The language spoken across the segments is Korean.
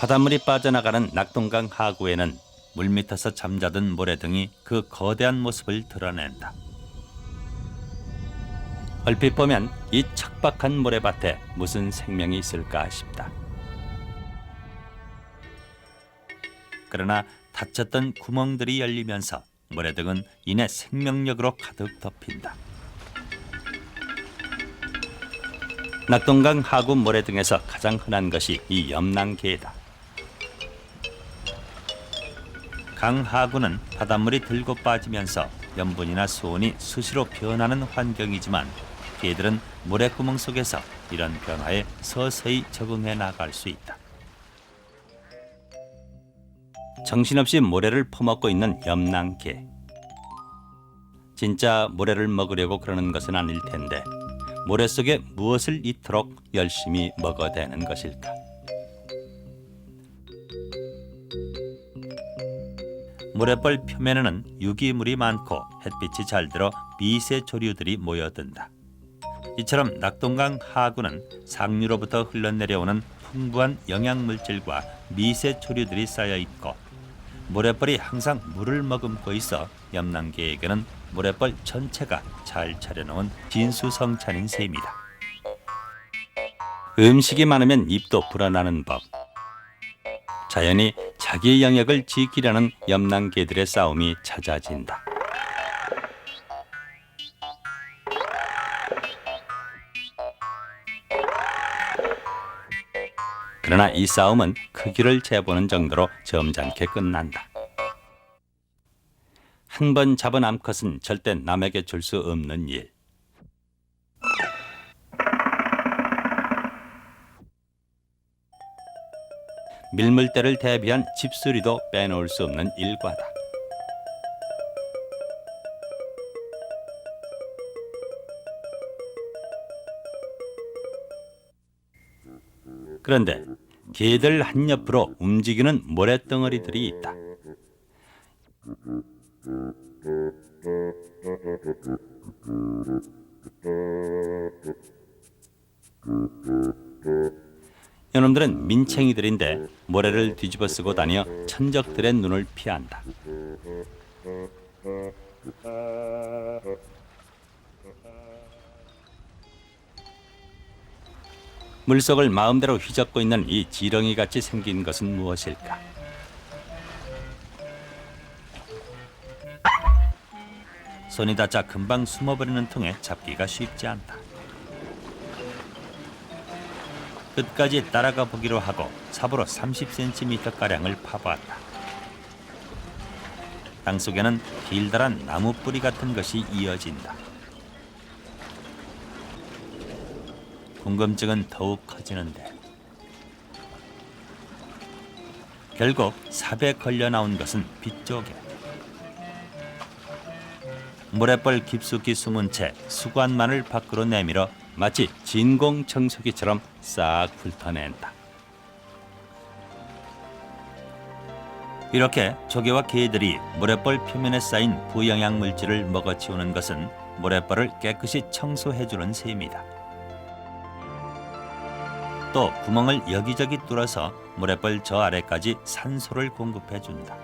바닷물이 빠져나가는 낙동강 하구에는 물밑에서 잠자던 모래등이 그 거대한 모습을 드러낸다. 얼핏 보면 이 척박한 모래밭에 무슨 생명이 있을까 싶다. 그러나 닫혔던 구멍들이 열리면서 모래등은 이내 생명력으로 가득 덮인다. 낙동강 하구 모래등에서 가장 흔한 것이 이 염랑개다. 강 하구는 바닷물이 들고 빠지면서 염분이나 수온이 수시로 변하는 환경이지만 개들은 모래구멍 속에서 이런 변화에 서서히 적응해 나갈 수 있다. 정신없이 모래를 퍼먹고 있는 염랑개. 진짜 모래를 먹으려고 그러는 것은 아닐 텐데 모래 속에 무엇을 이토록 열심히 먹어대는 것일까? 모래벌 표면에는 유기물이 많고 햇빛이 잘 들어 미세 조류들이 모여든다. 이처럼 낙동강 하구는 상류로부터 흘러내려오는 풍부한 영양물질과 미세 조류들이 쌓여 있고 모래벌이 항상 물을 머금고 있어 염랑개에게는 모래벌 전체가 잘 차려놓은 진수성찬인 셈이다. 음식이 많으면 입도 불어나는 법. 자연히 자기 영역을 지키려는 염랑개들의 싸움이 잦아진다. 그러나 이 싸움은 크기를 재보는 정도로 점잖게 끝난다. 한 번 잡은 암컷은 절대 남에게 줄 수 없는 일. 밀물대를 대비한 집수리도 빼놓을 수 없는 일과다. 그런데 개들 한옆으로 움직이는 모래덩어리들이 있다. 이놈들은 민챙이들인데 모래를 뒤집어 쓰고 다녀 천적들의 눈을 피한다. 물속을 마음대로 휘젓고 있는 이 지렁이같이 생긴 것은 무엇일까? 손이 닿자 금방 숨어버리는 통에 잡기가 쉽지 않다. 끝까지 따라가 보기로 하고 삽으로 30cm가량을 파보았다. 땅속에는 길다란 나무 뿌리 같은 것이 이어진다. 궁금증은 더욱 커지는데 결국 삽에 걸려 나온 것은 빗조개. 모래벌 깊숙이 숨은 채 수관만을 밖으로 내밀어 마치 진공청소기처럼 싹 훑어낸다. 이렇게 조개와 개들이 모래벌 표면에 쌓인 부영양 물질을 먹어치우는 것은 모래벌을 깨끗이 청소해주는 셈이다. 또 구멍을 여기저기 뚫어서 모래벌 저 아래까지 산소를 공급해준다.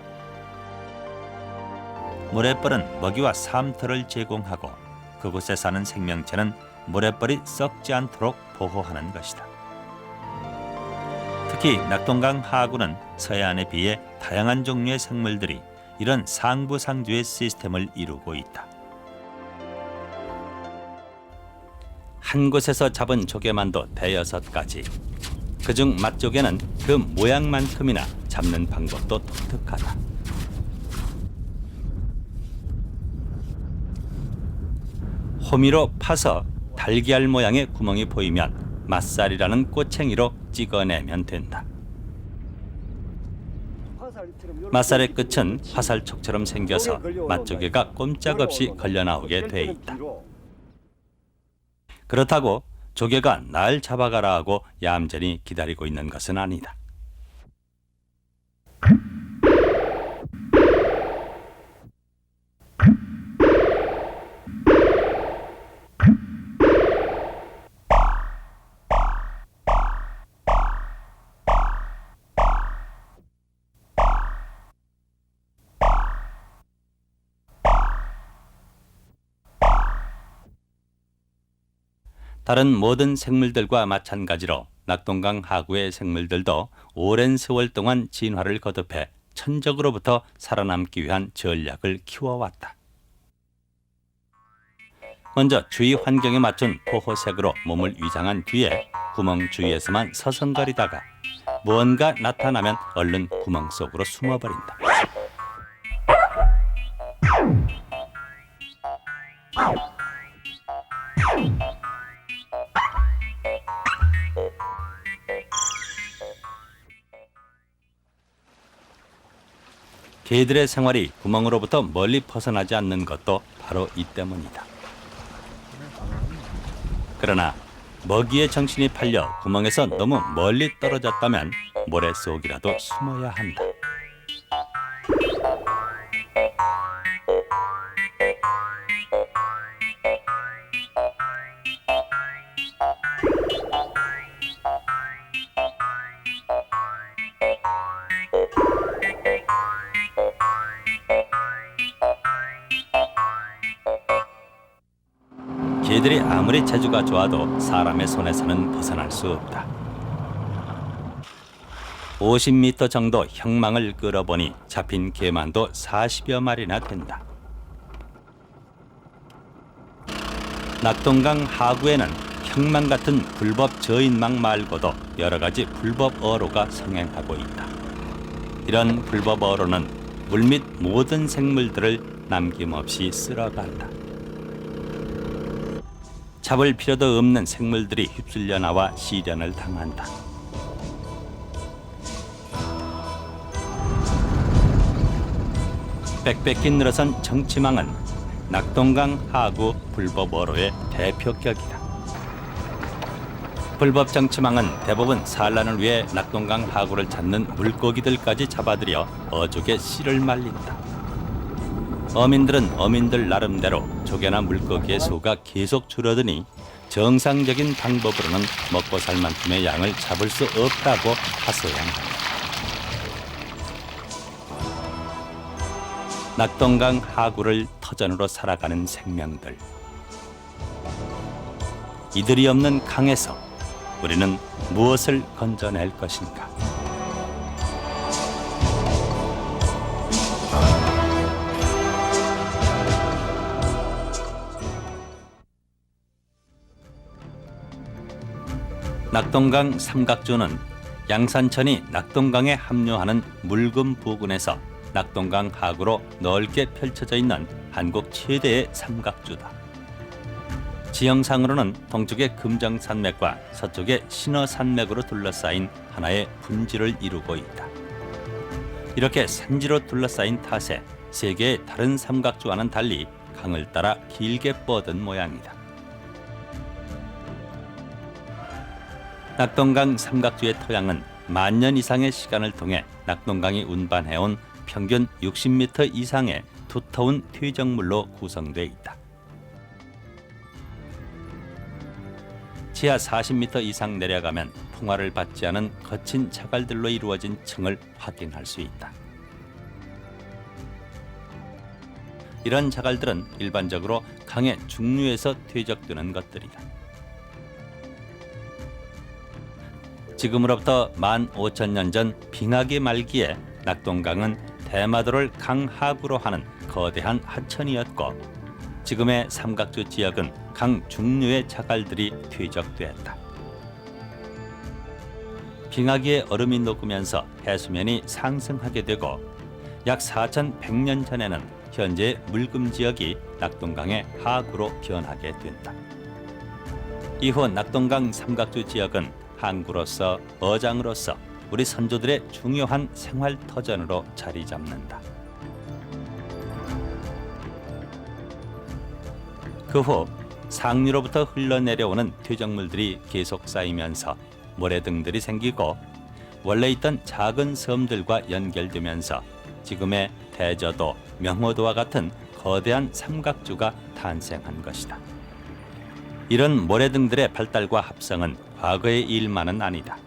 모래벌은 먹이와 삶터를 제공하고 그곳에 사는 생명체는 모래벌이 썩지 않도록 보호하는 것이다. 특히 낙동강 하구는 서해안에 비해 다양한 종류의 생물들이 이런 상부상조의 시스템을 이루고 있다. 한 곳에서 잡은 조개만도 대여섯 가지. 그중 맛조개는 그 모양만큼이나 잡는 방법도 독특하다. 호미로 파서 달걀 모양의 구멍이 보이면 맛살이라는 꼬챙이로 찍어내면 된다. 맛살의 끝은 화살촉처럼 생겨서 맛조개가 꼼짝없이 걸려 나오게 돼 있다. 그렇다고 조개가 날 잡아가라 하고 얌전히 기다리고 있는 것은 아니다. 다른 모든 생물들과 마찬가지로 낙동강 하구의 생물들도 오랜 세월 동안 진화를 거듭해 천적으로부터 살아남기 위한 전략을 키워왔다. 먼저 주위 환경에 맞춘 포호색으로 몸을 위장한 뒤에 구멍 주위에서만 서성거리다가 무언가 나타나면 얼른 구멍 속으로 숨어버린다. 개들의 생활이 구멍으로부터 멀리 벗어나지 않는 것도 바로 이 때문이다. 그러나 먹이의 정신이 팔려 구멍에서 너무 멀리 떨어졌다면 모래 속이라도 숨어야 한다. 개들이 아무리 재주가 좋아도 사람의 손에서는 벗어날 수 없다. 50m 정도 형망을 끌어보니 잡힌 개만도 40여 마리나 된다. 낙동강 하구에는 형망 같은 불법 저인망 말고도 여러 가지 불법 어로가 성행하고 있다. 이런 불법 어로는 물밑 모든 생물들을 남김없이 쓸어간다. 잡을 필요도 없는 생물들이 휩쓸려 나와 시련을 당한다. 빽빽히 늘어선 정치망은 낙동강 하구 불법 어로의 대표격이다. 불법 정치망은 대부분 산란을 위해 낙동강 하구를 찾는 물고기들까지 잡아들여 어족에 씨를 말린다. 어민들은 어민들 나름대로 조개나 물고기의 수가 계속 줄어드니 정상적인 방법으로는 먹고 살 만큼의 양을 잡을 수 없다고 하소연한다. 낙동강 하구를 터전으로 살아가는 생명들. 이들이 없는 강에서 우리는 무엇을 건져낼 것인가? 낙동강 삼각주는 양산천이 낙동강에 합류하는 물금 부근에서 낙동강 하구로 넓게 펼쳐져 있는 한국 최대의 삼각주다. 지형상으로는 동쪽의 금정산맥과 서쪽의 신어산맥으로 둘러싸인 하나의 분지를 이루고 있다. 이렇게 산지로 둘러싸인 탓에 세 개의 다른 삼각주와는 달리 강을 따라 길게 뻗은 모양이다. 낙동강 삼각주의 토양은 만년 이상의 시간을 통해 낙동강이 운반해온 평균 60m 이상의 두터운 퇴적물로 구성되어 있다. 지하 40m 이상 내려가면 풍화를 받지 않은 거친 자갈들로 이루어진 층을 확인할 수 있다. 이런 자갈들은 일반적으로 강의 중류에서 퇴적되는 것들이다. 지금으로부터 15,000년 전 빙하기 말기에 낙동강은 대마도를 강 하구로 하는 거대한 하천이었고 지금의 삼각주 지역은 강 중류의 자갈들이 퇴적되었다. 빙하기의 얼음이 녹으면서 해수면이 상승하게 되고 약 4,100년 전에는 현재 물금 지역이 낙동강의 하구로 변하게 된다. 이후 낙동강 삼각주 지역은 항구로서 어장으로서 우리 선조들의 중요한 생활 터전으로 자리 잡는다. 그 후 상류로부터 흘러내려오는 퇴적물들이 계속 쌓이면서 모래등들이 생기고 원래 있던 작은 섬들과 연결되면서 지금의 대저도, 명호도와 같은 거대한 삼각주가 탄생한 것이다. 이런 모래등들의 발달과 합성은 과거의 일만은 아니다.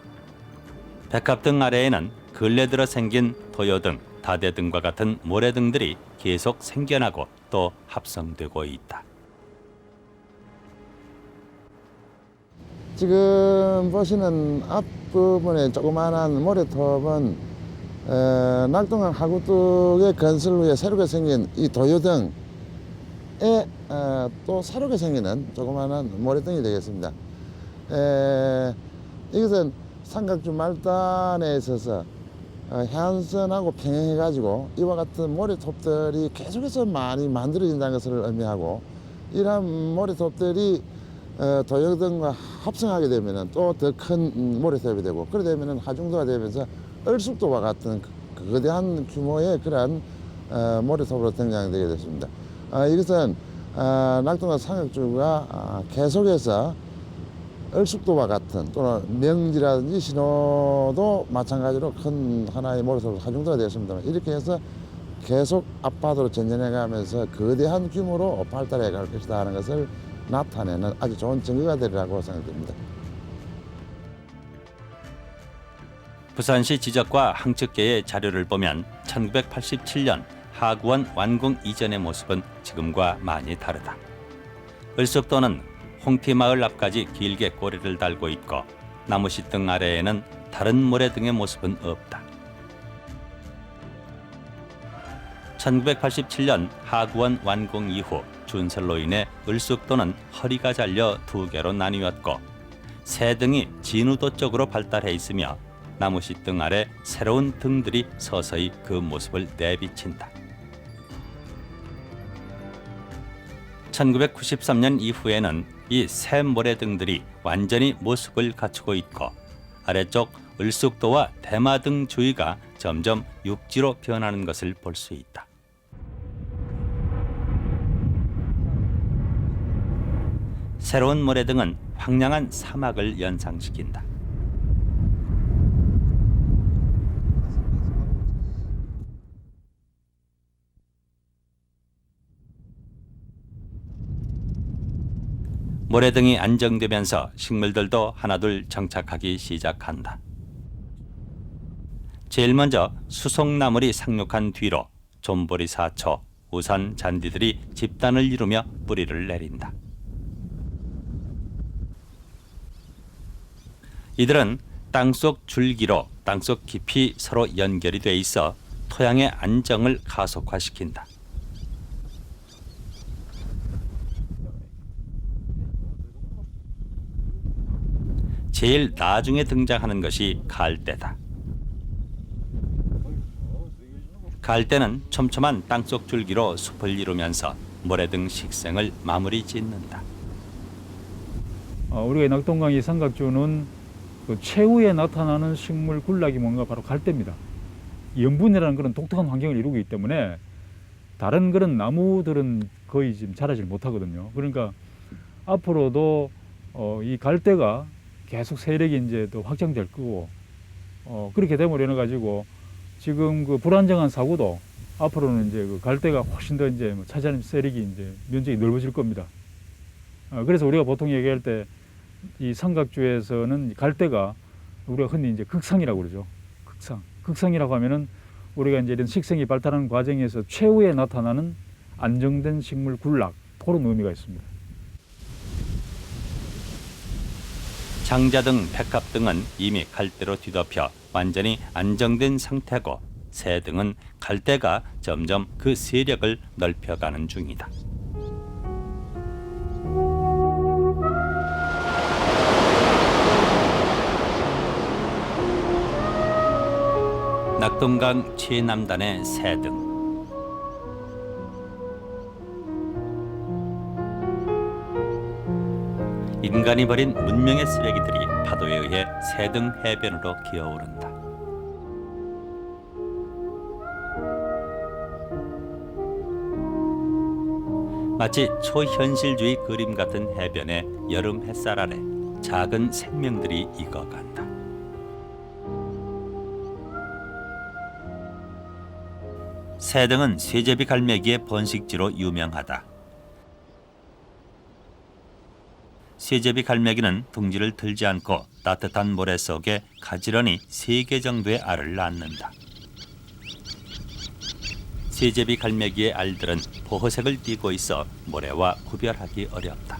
백합등 아래에는 근래 들어 생긴 도요등, 다대등과 같은 모래등들이 계속 생겨나고 또 합성되고 있다. 지금 보시는 앞부분의 조그마한 모래톱은 낙동강 하구뚝의 건설 후에 새롭게 생긴 이 도요등에 또 새롭게 생기는 조그마한 모래등이 되겠습니다. 이것은 삼각주 말단에 있어서 해안선하고 평행해가지고 이와 같은 모래톱들이 계속해서 많이 만들어진다는 것을 의미하고, 이러한 모래톱들이 도요등과 합성하게 되면 또 더 큰 모래톱이 되고, 그러게 되면 하중도가 되면서 얼숙도와 같은 거대한 규모의 그러한 모래톱으로 등장되게 됐습니다. 이것은 낙동강 삼각주가 계속해서 얼숙도와 같은, 또는 명지라든지 신호도 마찬가지로 큰 하나의 모래톱으로 하중도가 되었습니다. 이렇게 해서 계속 앞바다로 전진해 가면서 거대한 규모로 발달해 갈 것이다 하는 것을 나타내는 아주 좋은 증거가 되리라고 생각됩니다. 부산시 지적과 항측계의 자료를 보면 1987년 하구원 완공 이전의 모습은 지금과 많이 다르다. 을숙도는 홍피마을 앞까지 길게 꼬리를 달고 있고, 나무씨 등 아래에는 다른 모래 등의 모습은 없다. 1987년 하구원 완공 이후 준설로 인해 을숙도는 허리가 잘려 두 개로 나뉘었고, 새 등이 진우도 쪽으로 발달해 있으며 나무씨 등 아래 새로운 등들이 서서히 그 모습을 내비친다. 1993년 이후에는 이 새 모래등들이 완전히 모습을 갖추고 있고, 아래쪽 을숙도와 대마등 주위가 점점 육지로 변하는 것을 볼 수 있다. 새로운 모래등은 황량한 사막을 연상시킨다. 모래등이 안정되면서 식물들도 하나둘 정착하기 시작한다. 제일 먼저 수송나물이 상륙한 뒤로 좀보리 사초, 우산 잔디들이 집단을 이루며 뿌리를 내린다. 이들은 땅속 줄기로 땅속 깊이 서로 연결이 돼 있어 토양의 안정을 가속화시킨다. 제일 나중에 등장하는 것이 갈대다. 갈대는 촘촘한 땅속 줄기로 숲을 이루면서 모래등 식생을 마무리 짓는다. 우리가 낙동강의 삼각주는 그 최후에 나타나는 식물 군락이 뭔가 바로 갈대입니다. 염분이라는 그런 독특한 환경을 이루고 있기 때문에 다른 그런 나무들은 거의 지금 자라질 못하거든요. 그러니까 앞으로도 이 갈대가 계속 세력이 이제 더 확장될 거고, 그렇게 됨으로 인해 가지고 지금 그 불안정한 사고도 앞으로는 이제 그 갈대가 훨씬 더 이제 차지하는 세력이 이제 면적이 넓어질 겁니다. 그래서 우리가 보통 얘기할 때 이 삼각주에서는 갈대가 우리가 흔히 이제 극상이라고 그러죠. 극상이라고 하면은 우리가 이제 이런 식생이 발달하는 과정에서 최후에 나타나는 안정된 식물 군락, 그런 의미가 있습니다. 장자 등 백합 등은 이미 갈대로 뒤덮여 완전히 안정된 상태고, 새 등은 갈대가 점점 그 세력을 넓혀가는 중이다. 낙동강 최남단의 새 등. 인간이 버린 문명의 쓰레기들이 파도에 의해 새등 해변으로 기어오른다. 마치 초현실주의 그림 같은 해변의 여름 햇살 아래 작은 생명들이 익어간다. 새등은 쇠제비 갈매기의 번식지로 유명하다. 쇠제비 갈매기는 둥지를 틀지 않고 따뜻한 모래 속에 가지런히 3개 정도의 알을 낳는다. 쇠제비 갈매기의 알들은 보호색을 띠고 있어 모래와 구별하기 어렵다.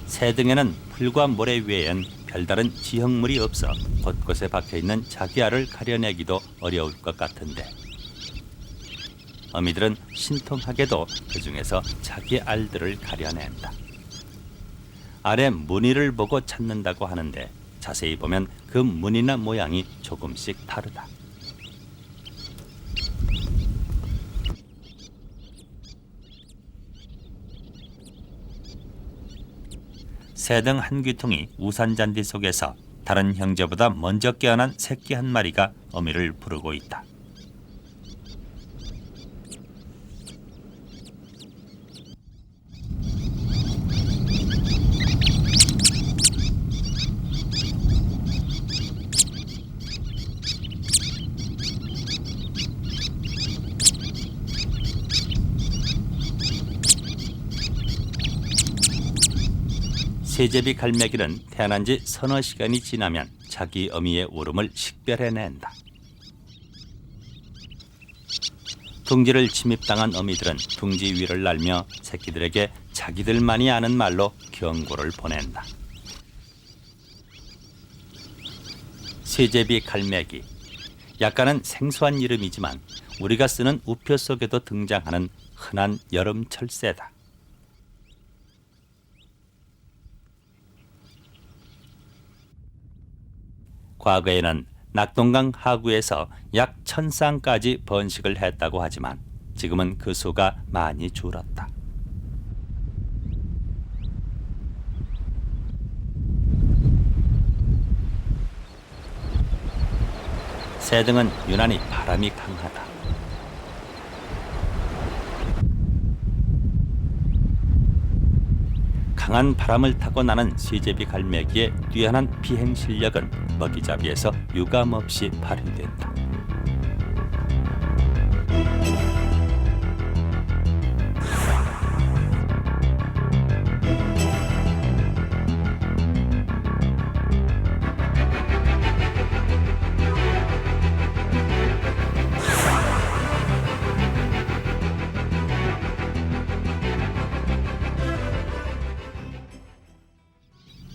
새등에는 풀과 모래 외엔 별다른 지형물이 없어 곳곳에 박혀있는 자기 알을 가려내기도 어려울 것 같은데 어미들은 신통하게도 그 중에서 자기 알들을 가려낸다. 알의 무늬를 보고 찾는다고 하는데 자세히 보면 그 무늬나 모양이 조금씩 다르다. 새등 한 귀퉁이 우산잔디 속에서 다른 형제보다 먼저 깨어난 새끼 한 마리가 어미를 부르고 있다. 새제비 갈매기는 태어난 지 서너 시간이 지나면 자기 어미의 울음을 식별해낸다. 둥지를 침입당한 어미들은 둥지 위를 날며 새끼들에게 자기들만이 아는 말로 경고를 보낸다. 새제비 갈매기, 약간은 생소한 이름이지만 우리가 쓰는 우표 속에도 등장하는 흔한 여름철 새다. 과거에는 낙동강 하구에서 약 1000쌍까지 번식을 했다고 하지만 지금은 그 수가 많이 줄었다. 새등은 유난히 바람이 강하다. 강한 바람을 타고 나는 새제비 갈매기의 뛰어난 비행 실력은 먹이잡이에서 유감없이 발휘된다.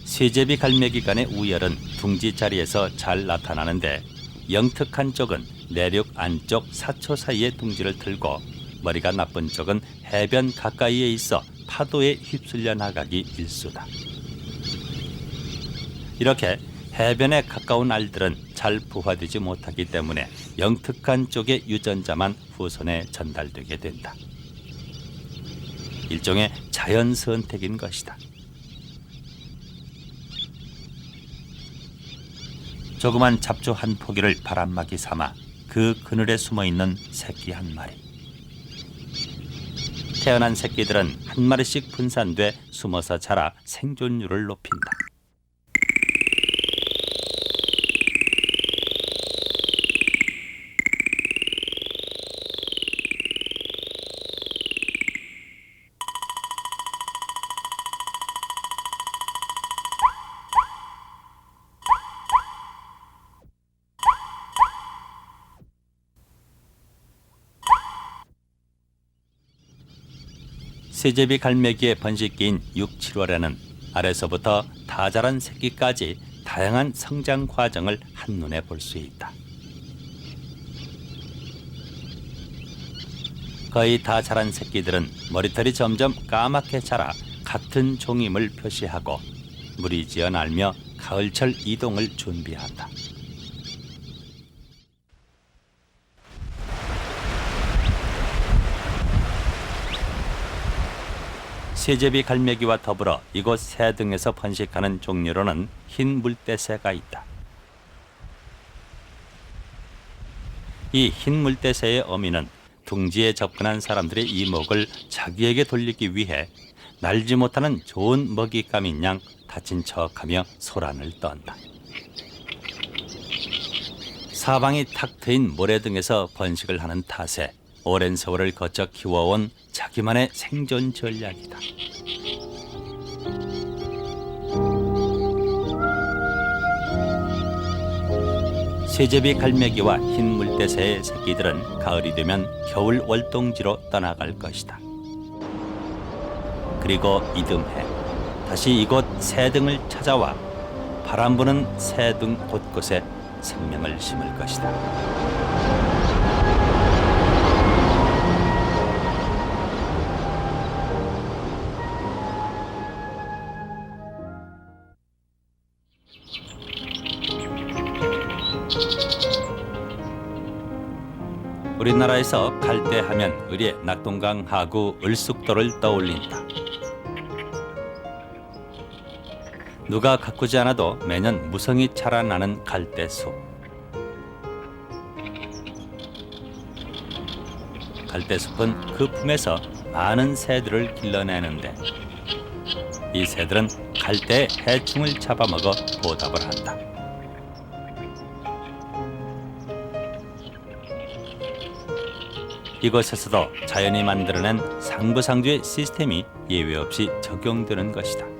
새제비 갈매기 간의 우열은 둥지 자리에서 잘 나타나는데 영특한 쪽은 내륙 안쪽 사초 사이의 둥지를 틀고 머리가 나쁜 쪽은 해변 가까이에 있어 파도에 휩쓸려 나가기 일쑤다. 이렇게 해변에 가까운 알들은 잘 부화되지 못하기 때문에 영특한 쪽의 유전자만 후손에 전달되게 된다. 일종의 자연 선택인 것이다. 조그만 잡초 한 포기를 바람막이 삼아 그 그늘에 숨어있는 새끼 한 마리. 태어난 새끼들은 한 마리씩 분산돼 숨어서 자라 생존율을 높인다. 새제비 갈매기의 번식기인 6, 7월에는 알에서부터 다 자란 새끼까지 다양한 성장 과정을 한눈에 볼 수 있다. 거의 다 자란 새끼들은 머리털이 점점 까맣게 자라 같은 종임을 표시하고 무리지어 날며 가을철 이동을 준비한다. 새제비 갈매기와 더불어 이곳 새등에서 번식하는 종류로는 흰 물대새가 있다. 이 흰 물대새의 어미는 둥지에 접근한 사람들의 이목을 자기에게 돌리기 위해 날지 못하는 좋은 먹잇감인 양 다친 척하며 소란을 떤다. 사방이 탁 트인 모래 등에서 번식을 하는 탓에 오랜 세월을 거쳐 키워온 자기만의 생존 전략이다. 새제비 갈매기와 흰 물대새의 새끼들은 가을이 되면 겨울 월동지로 떠나갈 것이다. 그리고 이듬해 다시 이곳 새등을 찾아와 바람 부는 새등 곳곳에 생명을 심을 것이다. 우리나라에서 갈대하면 의례 낙동강 하구 을숙도를 떠올린다. 누가 가꾸지 않아도 매년 무성히 자라나는 갈대숲. 갈대숲은 그 품에서 많은 새들을 길러내는데 이 새들은 갈대의 해충을 잡아먹어 보답을 한다. 이곳에서도 자연이 만들어낸 상부상조의 시스템이 예외 없이 적용되는 것이다.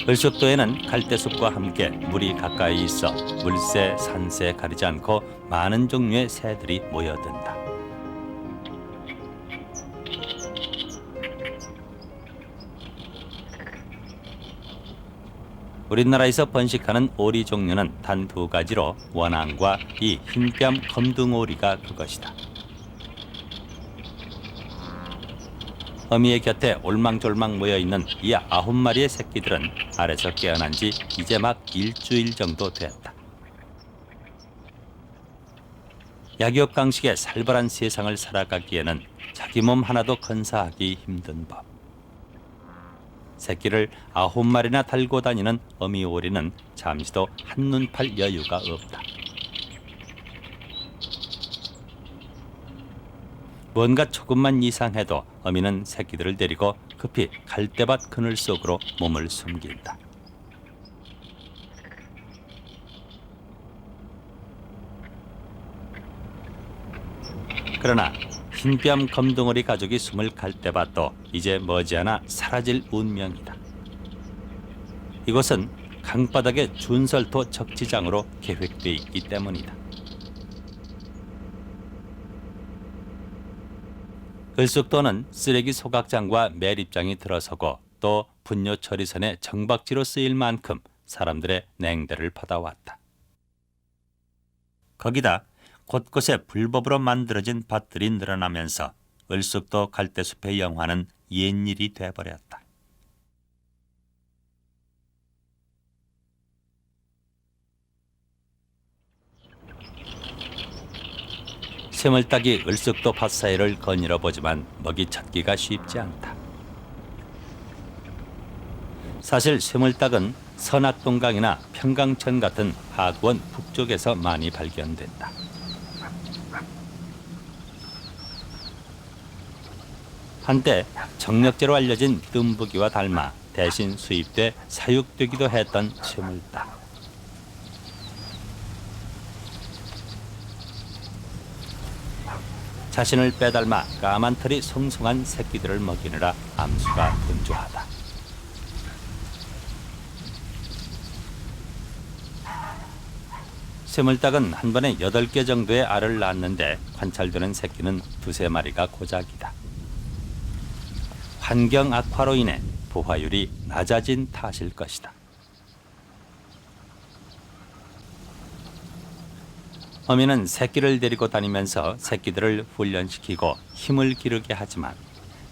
을숙도에는 갈대숲과 함께 물이 가까이 있어 물새, 산새 가리지 않고 많은 종류의 새들이 모여든다. 우리나라에서 번식하는 오리 종류는 단 두 가지로 원앙과 이 흰뺨 검둥오리가 그것이다. 어미의 곁에 올망졸망 모여있는 이 9마리의 새끼들은 알에서 깨어난 지 이제 막 일주일 정도 됐다. 약육강식의 살벌한 세상을 살아가기에는 자기 몸 하나도 건사하기 힘든 법. 새끼를 9마리나 달고 다니는 어미 오리는 잠시도 한눈 팔 여유가 없다. 뭔가 조금만 이상해도 어미는 새끼들을 데리고 급히 갈대밭 그늘 속으로 몸을 숨긴다. 그러나 흰뺨 검둥오리 가족이 숨을 갈대밭도 이제 머지않아 사라질 운명이다. 이곳은 강바닥의 준설토 적지장으로 계획돼 있기 때문이다. 을숙도는 쓰레기 소각장과 매립장이 들어서고 또 분뇨 처리선의 정박지로 쓰일 만큼 사람들의 냉대를 받아왔다. 거기다 곳곳에 불법으로 만들어진 밭들이 늘어나면서 을숙도 갈대숲의 영화는 옛일이 돼버렸다. 샘을따기 을숙도 밭 사이를 거닐어 보지만 먹이 찾기가 쉽지 않다. 사실 샘을닭은 선악동강이나 평강천 같은 하구원 북쪽에서 많이 발견된다. 한때 정력제로 알려진 뜸부기와 닮아 대신 수입돼 사육되기도 했던 쇠물닭. 자신을 빼닮아 까만 털이 송송한 새끼들을 먹이느라 암수가 분주하다. 쇠물닭은 한 번에 8개 정도의 알을 낳는데 관찰되는 새끼는 2~3마리가 고작이다. 환경 악화로 인해 부화율이 낮아진 탓일 것이다. 어미는 새끼를 데리고 다니면서 새끼들을 훈련시키고 힘을 기르게 하지만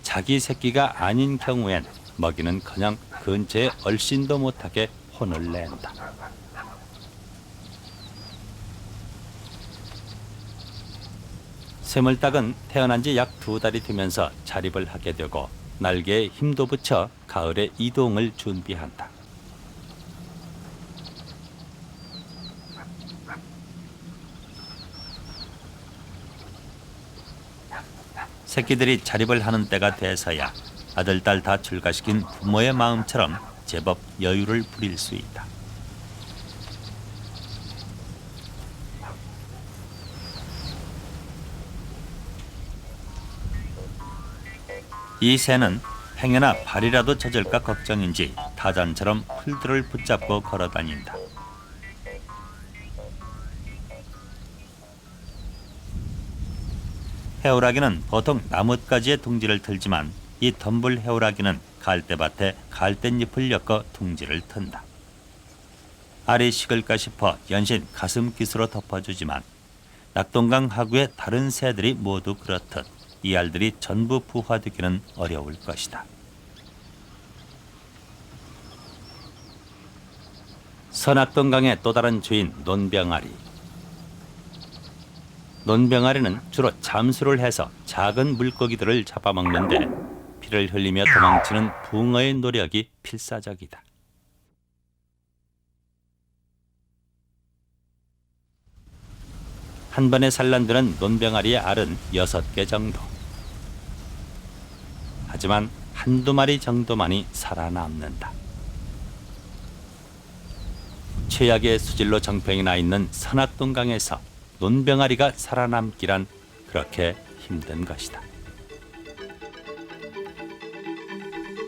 자기 새끼가 아닌 경우엔 먹이는커녕 근처에 얼씬도 못하게 혼을 낸다. 쇠물닭은 태어난 지 약 2달이 되면서 자립을 하게 되고 날개에 힘도 붙여 가을에 이동을 준비한다. 새끼들이 자립을 하는 때가 돼서야 아들, 딸 다 출가시킨 부모의 마음처럼 제법 여유를 부릴 수 있다. 이 새는 행여나 발이라도 젖을까 걱정인지 타잔처럼 풀들을 붙잡고 걸어다닌다. 해오라기는 보통 나뭇가지에 둥지를 틀지만 이 덤불 해오라기는 갈대밭에 갈대잎을 엮어 둥지를 튼다. 알이 식을까 싶어 연신 가슴깃으로 덮어주지만 낙동강 하구의 다른 새들이 모두 그렇듯 이 알들이 전부 부화되기는 어려울 것이다. 서낙동강의 또 다른 주인 논병아리. 논병아리는 주로 잠수를 해서 작은 물고기들을 잡아먹는데 피를 흘리며 도망치는 붕어의 노력이 필사적이다. 한 번에 산란되는 논병아리의 알은 6개 정도. 하지만 한두 마리 정도만이 살아남는다. 최악의 수질로 정평이 나 있는 서낙동강에서 논병아리가 살아남기란 그렇게 힘든 것이다.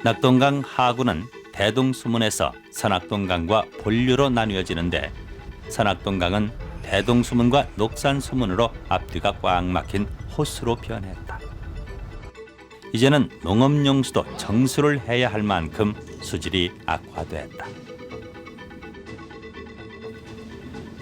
낙동강 하구는 대동수문에서 서낙동강과 본류로 나뉘어지는데 서낙동강은 대동수문과 녹산수문으로 앞뒤가 꽉 막힌 호수로 변했다. 이제는 농업용수도 정수를 해야 할 만큼 수질이 악화됐다.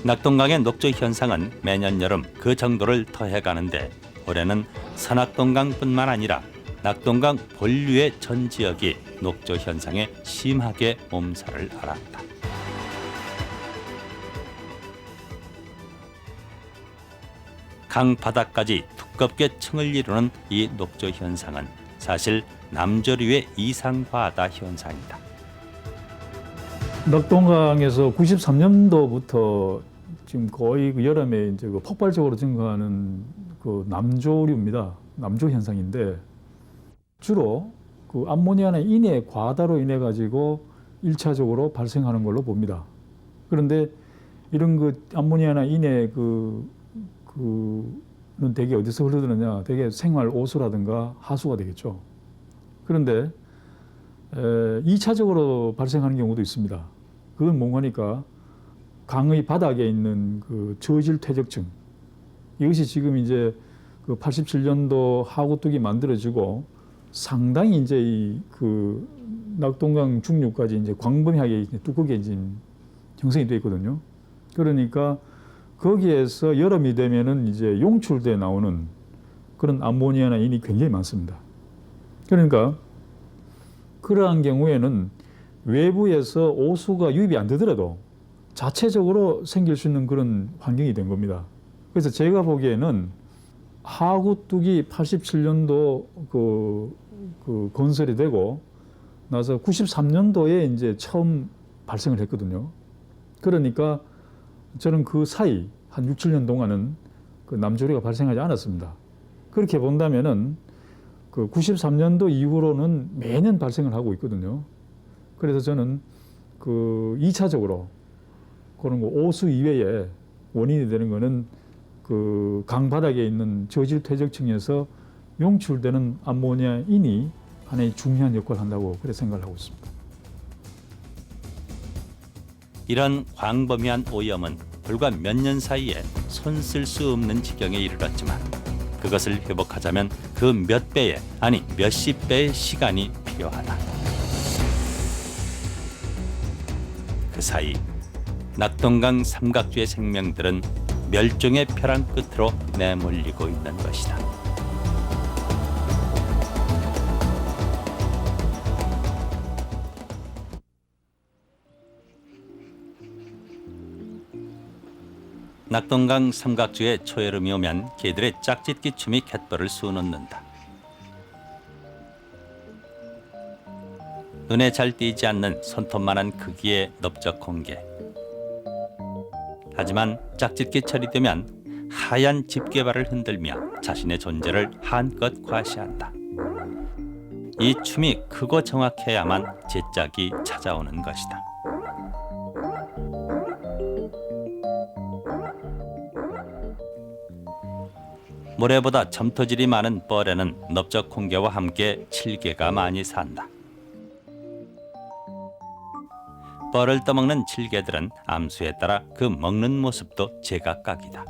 낙동강의 녹조 현상은 매년 여름 그 정도를 더해가는데 올해는 서낙동강뿐만 아니라 낙동강 본류의 전 지역이 녹조 현상에 심하게 몸살을 앓았다. 강 바닥까지 두껍게 층을 이루는 이 녹조 현상은 사실 남조류의 이상과다 현상이다. 낙동강에서 93년도부터 지금 거의 그 여름에 이제 그 폭발적으로 증가하는 그 남조류입니다. 남조 현상인데 주로 그 암모니아나 인의 과다로 인해 가지고 1차적으로 발생하는 걸로 봅니다. 그런데 이런 그 암모니아나 인의 그는 대개 어디서 흐르느냐? 대개 생활 오수라든가 하수가 되겠죠. 그런데 2차적으로 발생하는 경우도 있습니다. 그건 뭔가니까 강의 바닥에 있는 그 저질 퇴적층. 이것이 지금 이제 그 87년도 하구뚝이 만들어지고 상당히 이제 이 그 낙동강 중류까지 이제 광범위하게 두껍게 이제 형성이 되어 있거든요. 그러니까 거기에서 여름이 되면은 이제 용출돼 나오는 그런 암모니아나 인이 굉장히 많습니다. 그러니까 그러한 경우에는 외부에서 오수가 유입이 안 되더라도 자체적으로 생길 수 있는 그런 환경이 된 겁니다. 그래서 제가 보기에는 하구뚝이 87년도 그 건설이 되고 나서 93년도에 이제 처음 발생을 했거든요. 그러니까 저는 그 사이 한 6, 7년 동안은 그 남조류가 발생하지 않았습니다. 그렇게 본다면은 그 93년도 이후로는 매년 발생을 하고 있거든요. 그래서 저는 그 2차적으로 그런 거 오수 이외에 원인이 되는 거는 그 강바닥에 있는 저질 퇴적층에서 용출되는 암모니아 인이 하나의 중요한 역할을 한다고 그렇게 생각을 하고 있습니다. 이런 광범위한 오염은 불과 몇 년 사이에 손 쓸 수 없는 지경에 이르렀지만 그것을 회복하자면 그 몇 배의 아니 몇십 배의 시간이 필요하다. 그 사이 낙동강 삼각주의 생명들은 멸종의 벼랑 끝으로 내몰리고 있는 것이다. 낙동강 삼각주에 초여름이 오면 개들의 짝짓기 춤이 갯벌을 수놓는다. 눈에 잘 띄지 않는 손톱만한 크기의 넓적홍게. 하지만 짝짓기철이 되면 하얀 집게발을 흔들며 자신의 존재를 한껏 과시한다. 이 춤이 크고 정확해야만 제 짝이 찾아오는 것이다. 모래보다 점토질이 많은 뻘에는 넓적홍게와 함께 칠개가 많이 산다. 뻘을 떠먹는 칠개들은 암수에 따라 그 먹는 모습도 제각각이다.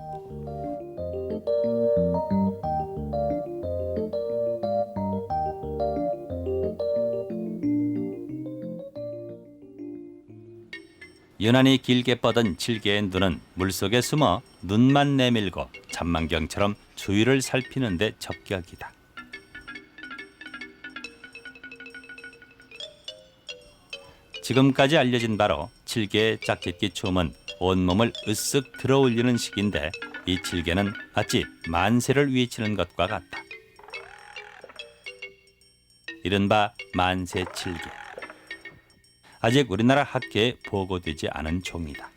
유난히 길게 뻗은 칠개의 눈은 물속에 숨어 눈만 내밀고 잔망경처럼 주위를 살피는 데 적격이다. 지금까지 알려진 바로 칠개의 짝짓기 춤은 온몸을 으쓱 들어올리는 식인데 이 칠개는 마치 만세를 위치는 것과 같다. 이른바 만세칠개. 아직 우리나라 학계에 보고되지 않은 종이다.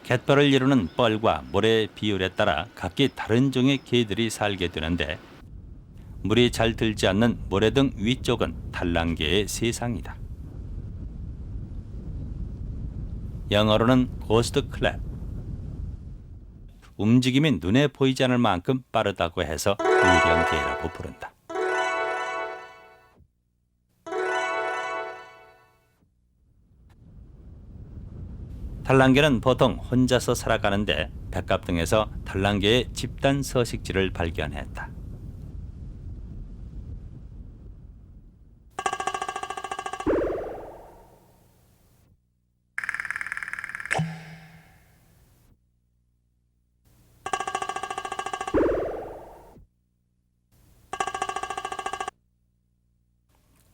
갯벌을 이루는 뻘과 모래의 비율에 따라 각기 다른 종의 개들이 살게 되는데 물이 잘 들지 않는 모래 등 위쪽은 탈랑개의 세상이다. 영어로는 고스트 클랩. 움직임이 눈에 보이지 않을 만큼 빠르다고 해서 유령개라고 부른다. 탈랑개는 보통 혼자서 살아가는데 백갑 등에서 탈랑개의 집단 서식지를 발견했다.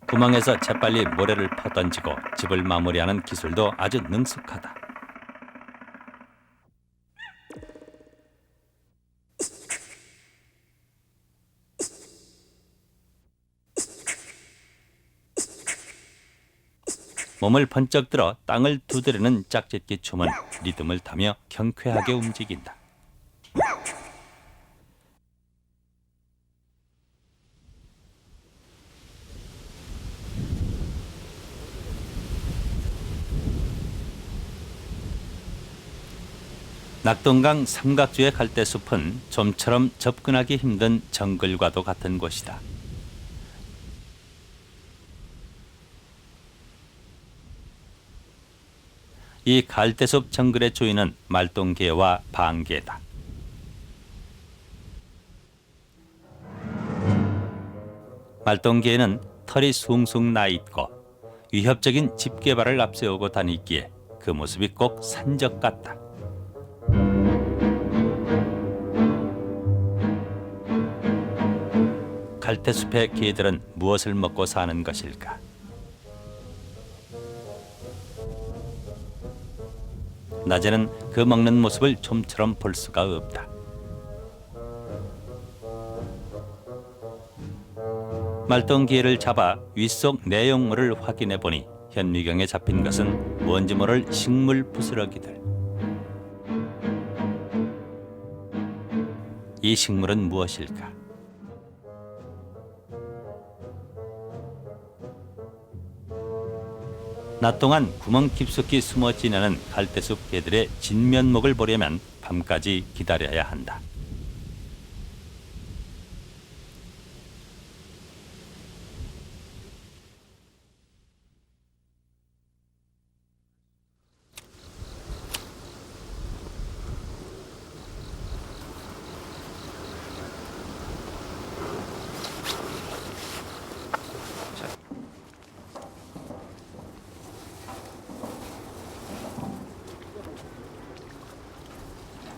구멍에서 재빨리 모래를 퍼던지고 집을 마무리하는 기술도 아주 능숙하다. 몸을 번쩍 들어 땅을 두드리는 짝짓기 춤은 리듬을 타며 경쾌하게 움직인다. 낙동강 삼각주의 갈대숲은 좀처럼 접근하기 힘든 정글과도 같은 곳이다. 이 갈대숲 정글의 주인은 말똥개와 방개다. 말똥개는 털이 숭숭 나 있고 위협적인 집 개발을 앞세우고 다니기에 그 모습이 꼭 산적 같다. 갈대숲의 개들은 무엇을 먹고 사는 것일까? 낮에는 그 먹는 모습을 좀처럼 볼 수가 없다. 말똥개를 잡아 윗속 내용물을 확인해 보니 현미경에 잡힌 것은 뭔지 모를 식물 부스러기들. 이 식물은 무엇일까? 낮 동안 구멍 깊숙이 숨어 지내는 갈대숲 개들의 진면목을 보려면 밤까지 기다려야 한다.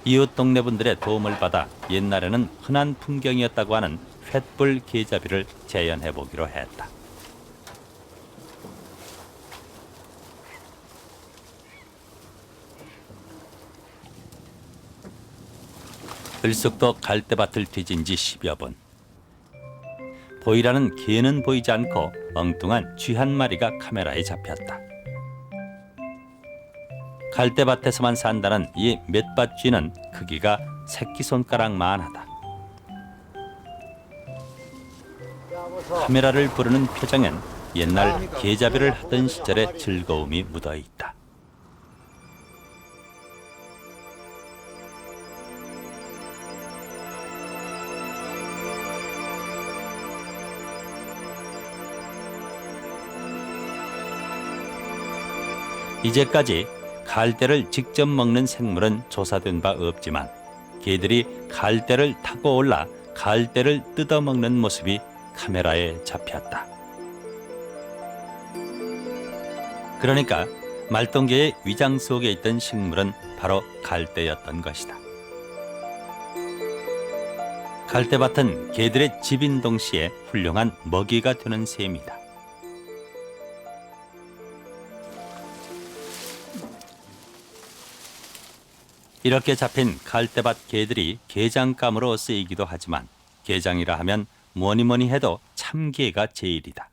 이웃 동네 분들의 도움을 받아 옛날에는 흔한 풍경이었다고 하는 횃불 개잡이를 재현해 보기로 했다. 들쑥도 갈대밭을 뒤진 지 10여 분. 보이라는 개는 보이지 않고 엉뚱한 쥐 한 마리가 카메라에 잡혔다. 갈대밭에서만 산다는 이 맷밭쥐는 크기가 새끼손가락만 하다. 카메라를 부르는 표정엔 옛날 개잡이를 하던 시절의 즐거움이 묻어있다. 이제까지 갈대를 직접 먹는 생물은 조사된 바 없지만 개들이 갈대를 타고 올라 갈대를 뜯어먹는 모습이 카메라에 잡혔다. 그러니까 말똥개의 위장 속에 있던 식물은 바로 갈대였던 것이다. 갈대밭은 개들의 집인 동시에 훌륭한 먹이가 되는 셈이다. 이렇게 잡힌 갈대밭 개들이 게장감으로 쓰이기도 하지만 게장이라 하면 뭐니 해도 참게가 제일이다.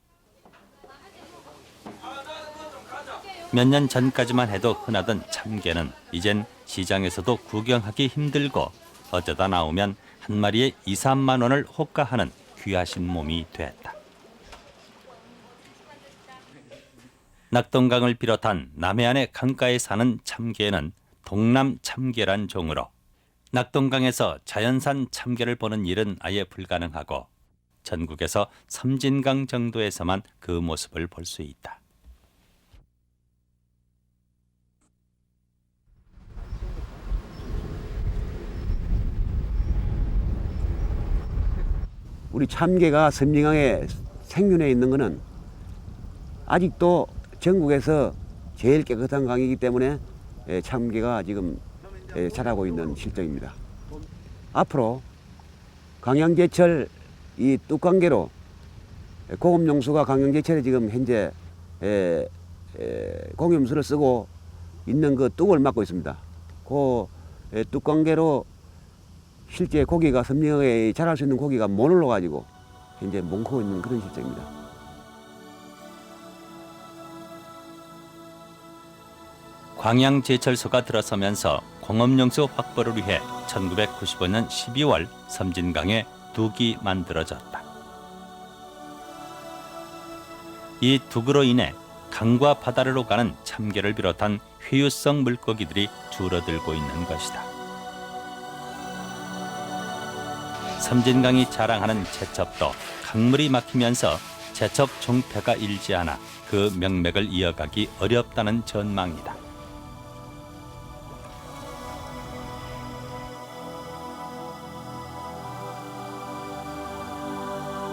몇 년 전까지만 해도 흔하던 참게는 이젠 시장에서도 구경하기 힘들고 어쩌다 나오면 한 마리에 2, 3만 원을 호가하는 귀하신 몸이 됐다. 낙동강을 비롯한 남해안의 강가에 사는 참게는 동남 참게란 종으로 낙동강에서 자연산 참게를 보는 일은 아예 불가능하고 전국에서 섬진강 정도에서만 그 모습을 볼 수 있다. 우리 참게가 섬진강에 생존해 있는 것은 아직도 전국에서 제일 깨끗한 강이기 때문에 참게가 지금 자라고 있는 실정입니다. 앞으로 강양제철 이 뚝강계로 공업용수가 강양제철에 지금 현재 공염수를 쓰고 있는 그 뚝을 막고 있습니다. 그 뚝강계로 실제 고기가 섬진강에 자랄 수 있는 고기가 못 올라가지고 현재 뭉크고 있는 그런 실정입니다. 광양제철소가 들어서면서 공업용수 확보를 위해 1995년 12월 섬진강에 둑이 만들어졌다. 이 둑으로 인해 강과 바다로 가는 참게를 비롯한 회유성 물고기들이 줄어들고 있는 것이다. 섬진강이 자랑하는 제첩도 강물이 막히면서 제첩 종패가 일지 않아 그 명맥을 이어가기 어렵다는 전망이다.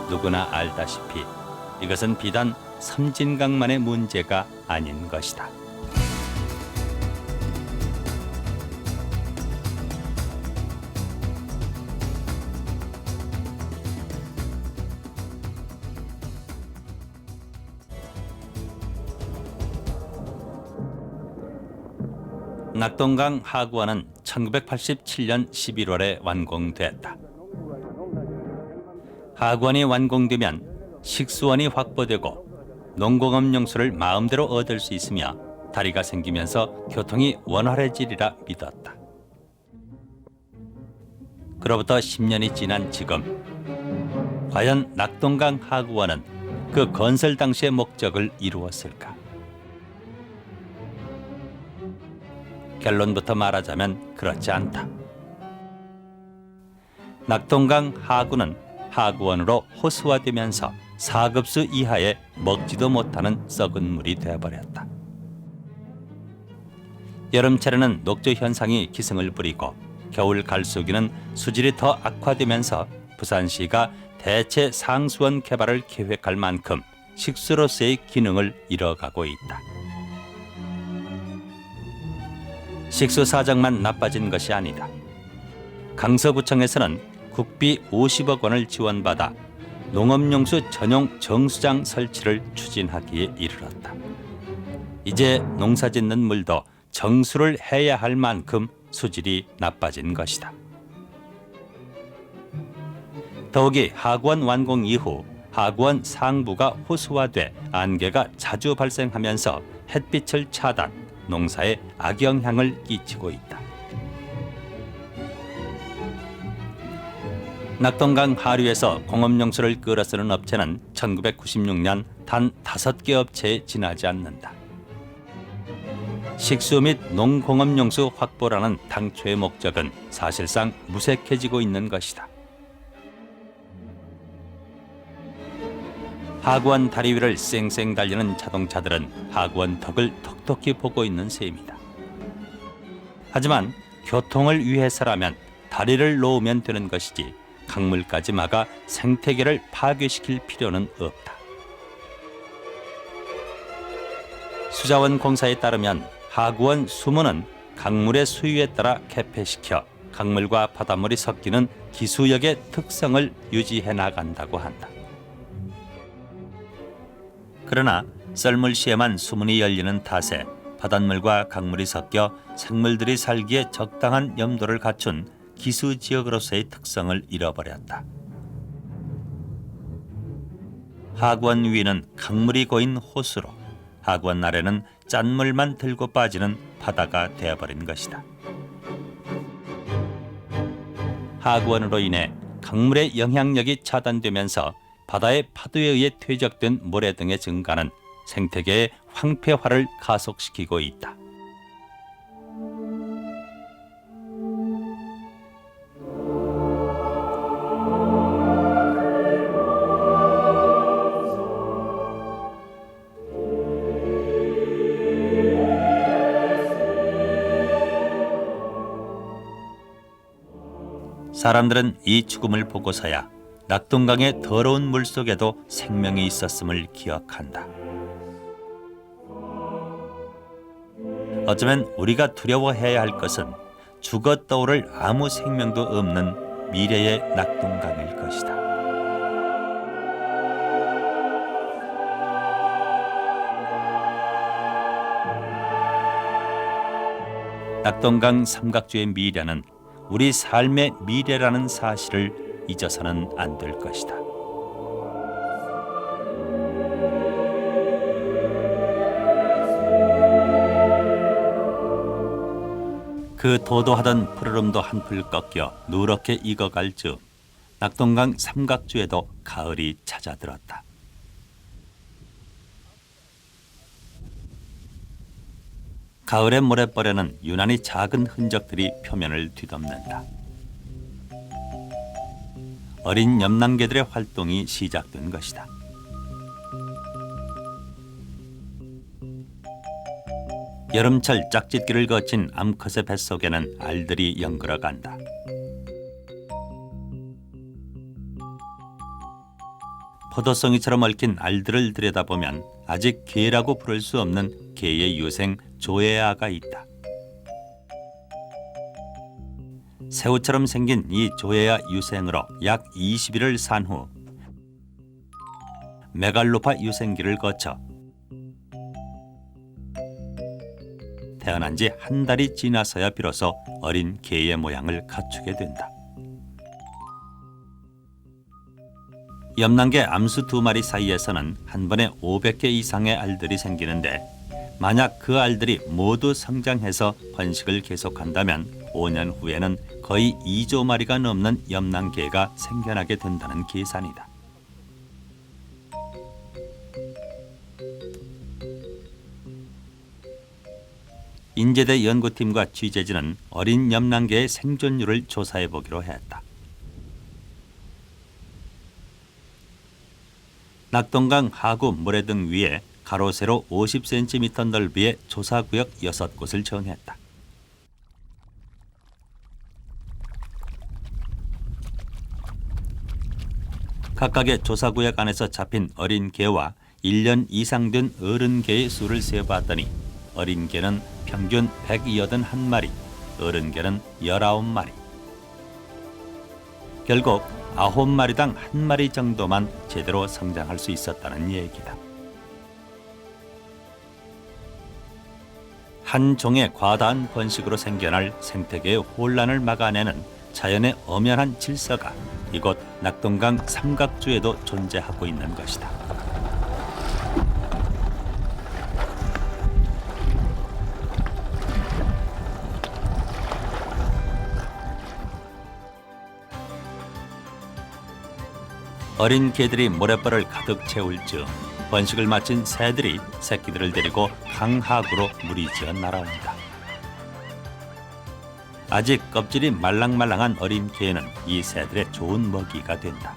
누구나 알다시피 이것은 비단 섬진강만의 문제가 아닌 것이다. 낙동강 하구원은 1987년 11월에 완공됐다. 하구원이 완공되면 식수원이 확보되고 농공업 용수를 마음대로 얻을 수 있으며 다리가 생기면서 교통이 원활해지리라 믿었다. 그로부터 10년이 지난 지금 과연 낙동강 하구원은 그 건설 당시의 목적을 이루었을까? 결론부터 말하자면 그렇지 않다. 낙동강 하구는 하구원으로 호수화되면서 4급수 이하의 먹지도 못하는 썩은 물이 되어버렸다. 여름철에는 녹조 현상이 기승을 부리고 겨울 갈수기는 수질이 더 악화되면서 부산시가 대체 상수원 개발을 계획할 만큼 식수로서의 기능을 잃어가고 있다. 식수 사정만 나빠진 것이 아니다. 강서구청에서는 국비 50억 원을 지원받아 농업용수 전용 정수장 설치를 추진하기에 이르렀다. 이제 농사짓는 물도 정수를 해야 할 만큼 수질이 나빠진 것이다. 더욱이 하구원 완공 이후 하구원 상부가 호수화돼 안개가 자주 발생하면서 햇빛을 차단, 농사에 악영향을 끼치고 있다. 낙동강 하류에서 공업용수를 끌어 쓰는 업체는 1996년 단 5개 업체에 지나지 않는다. 식수 및 농공업용수 확보라는 당초의 목적은 사실상 무색해지고 있는 것이다. 하구원 다리 위를 쌩쌩 달리는 자동차들은 하구원 덕을 톡톡히 보고 있는 셈이다. 하지만 교통을 위해서라면 다리를 놓으면 되는 것이지 강물까지 막아 생태계를 파괴시킬 필요는 없다. 수자원공사에 따르면 하구원 수문은 강물의 수유에 따라 개폐시켜 강물과 바닷물이 섞이는 기수역의 특성을 유지해 나간다고 한다. 그러나 썰물시에만 수문이 열리는 탓에 바닷물과 강물이 섞여 생물들이 살기에 적당한 염도를 갖춘 기수지역으로서의 특성을 잃어버렸다. 하구원 위는 강물이 고인 호수로 하구원 아래는 짠물만 들고 빠지는 바다가 되어버린 것이다. 하구원으로 인해 강물의 영향력이 차단되면서 바다의 파도에 의해 퇴적된 모래 등의 증가는 생태계의 황폐화를 가속시키고 있다. 사람들은 이 죽음을 보고서야 낙동강의 더러운 물속에도 생명이 있었음을 기억한다. 어쩌면 우리가 두려워해야 할 것은 죽어 떠오를 아무 생명도 없는 미래의 낙동강일 것이다. 낙동강 삼각주의 미래는 우리 삶의 미래라는 사실을 잊어서는 안 될 것이다. 그 도도하던 푸르름도 한풀 꺾여 누렇게 익어갈 즈음 낙동강 삼각주에도 가을이 찾아들었다. 가을의 모래벌에는 유난히 작은 흔적들이 표면을 뒤덮는다. 어린 염난개들의 활동이 시작된 것이다. 여름철 짝짓기를 거친 암컷의 뱃속에는 알들이 연글어 간다. 포도송이처럼 얽힌 알들을 들여다보면 아직 개라고 부를 수 없는 개의 유생 조에아가 있다. 새우처럼 생긴 이 조에아 유생으로 약 20일을 산 후 메갈로파 유생기를 거쳐 태어난 지 한 달이 지나서야 비로소 어린 개의 모양을 갖추게 된다. 염난개 암수 2마리 사이에서는 한 번에 500개 이상의 알들이 생기는데 만약 그 알들이 모두 성장해서 번식을 계속한다면 5년 후에는 거의 2조 마리가 넘는 염난개가 생겨나게 된다는 계산이다. 인제대 연구팀과 취재진은 어린 염난개의 생존율을 조사해 보기로 했다. 낙동강 하구 모래 등 위에 가로 세로 50cm 넓이의 조사구역 6곳을 정했다. 각각의 조사구역 안에서 잡힌 어린 개와 1년 이상 된 어른 개의 수를 세어봤더니 어린 개는 평균 181마리, 어른 개는 19마리. 결국 9마리당 1마리 정도만 제대로 성장할 수 있었다는 얘기다. 한 종의 과다한 번식으로 생겨날 생태계의 혼란을 막아내는 자연의 엄연한 질서가 이곳 낙동강 삼각주에도 존재하고 있는 것이다. 어린 개들이 모래벌을 가득 채울 즈음 번식을 마친 새들이 새끼들을 데리고 강하구로 무리지어 날아온다. 아직 껍질이 말랑말랑한 어린 개는 이 새들의 좋은 먹이가 된다.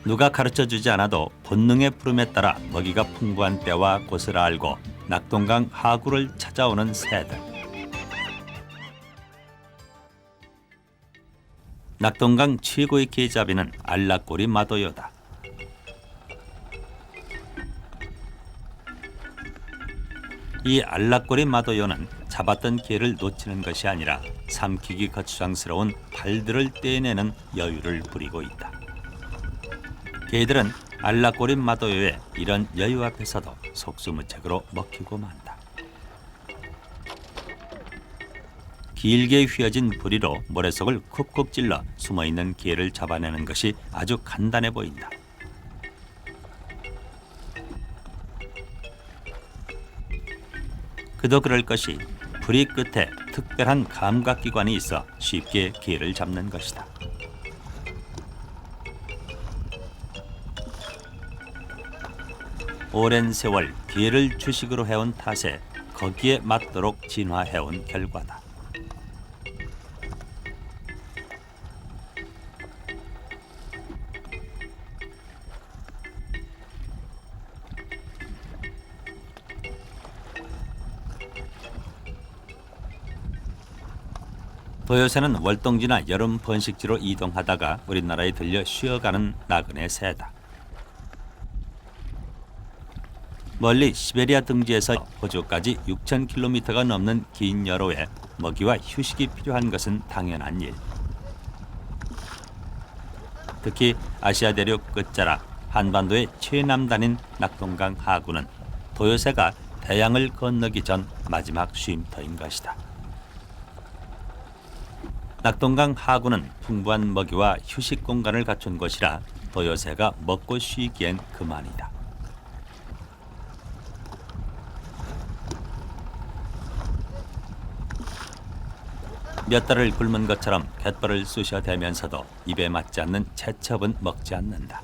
누가 가르쳐주지 않아도 본능의 부름에 따라 먹이가 풍부한 때와 곳을 알고 낙동강 하구를 찾아오는 새들. 낙동강 최고의 게잡이는 알락꼬리 마도요다. 이 알락꼬리 마도요는 잡았던 게를 놓치는 것이 아니라 삼키기 거추장스러운 발들을 떼내는 여유를 부리고 있다. 게들은 알락꼬리 마도요의 이런 여유 앞에서도 속수무책으로 먹히고 만다. 길게 휘어진 부리로 모래속을 쿡쿡 찔러 숨어있는 게를 잡아내는 것이 아주 간단해 보인다. 그도 그럴 것이 부리 끝에 특별한 감각기관이 있어 쉽게 게를 잡는 것이다. 오랜 세월 게를 주식으로 해온 탓에 거기에 맞도록 진화해온 결과다. 도요새는 월동지나 여름 번식지로 이동하다가 우리나라에 들려 쉬어가는 나그네 새다. 멀리 시베리아 등지에서 호주까지 6,000km가 넘는 긴 여로에 먹이와 휴식이 필요한 것은 당연한 일. 특히 아시아 대륙 끝자락 한반도의 최남단인 낙동강 하구는 도요새가 대양을 건너기 전 마지막 쉼터인 것이다. 낙동강 하구는 풍부한 먹이와 휴식 공간을 갖춘 곳이라 도요새가 먹고 쉬기엔 그만이다. 몇 달을 굶은 것처럼 갯벌을 쑤셔대면서도 입에 맞지 않는 채첩은 먹지 않는다.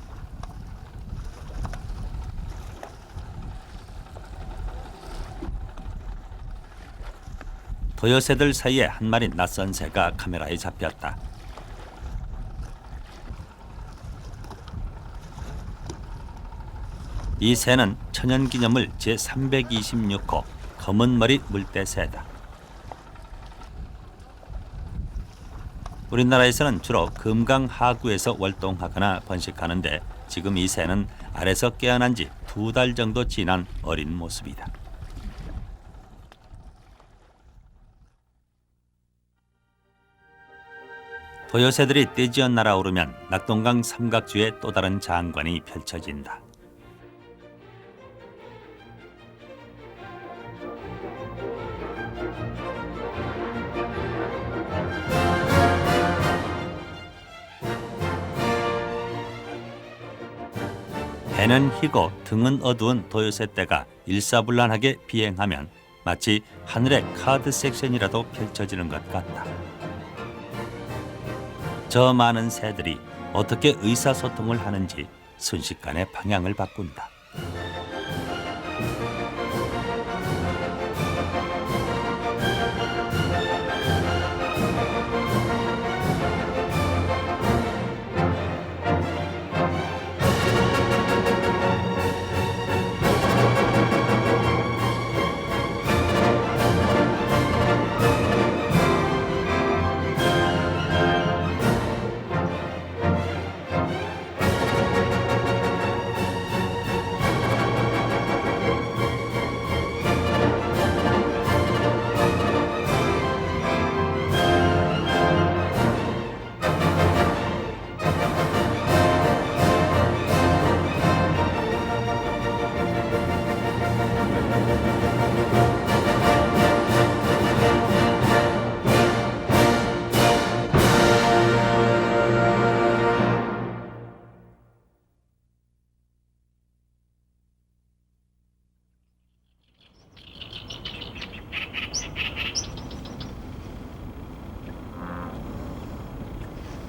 도요새들 사이에 한 마리 낯선 새가 카메라에 잡혔다. 이 새는 천연기념물 제326호 검은머리 물대새다. 우리나라에서는 주로 금강 하구에서 월동하거나 번식하는데 지금 이 새는 알에서 깨어난 지 2달 정도 지난 어린 모습이다. 도요새들이 떼지어 날아오르면 낙동강 삼각주의 또 다른 장관이 펼쳐진다. 해는 희고 등은 어두운 도요새 떼가 일사불란하게 비행하면 마치 하늘의 카드 섹션이라도 펼쳐지는 것 같다. 저 많은 새들이 어떻게 의사소통을 하는지 순식간에 방향을 바꾼다.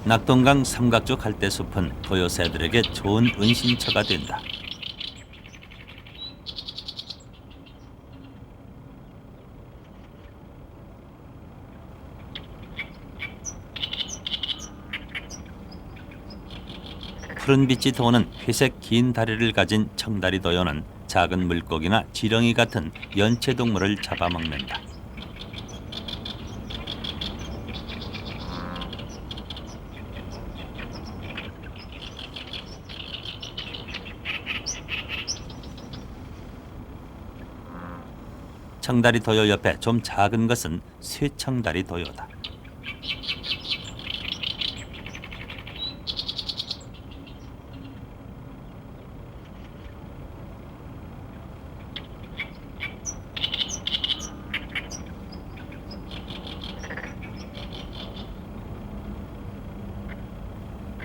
낙동강 삼각주 갈대숲은 도요새들에게 좋은 은신처가 된다. 푸른 빛이 도는 회색 긴 다리를 가진 청다리 도요는 작은 물고기나 지렁이 같은 연체동물을 잡아먹는다. 청다리 도요 옆에 좀 작은 것은 쇠청다리 도요다.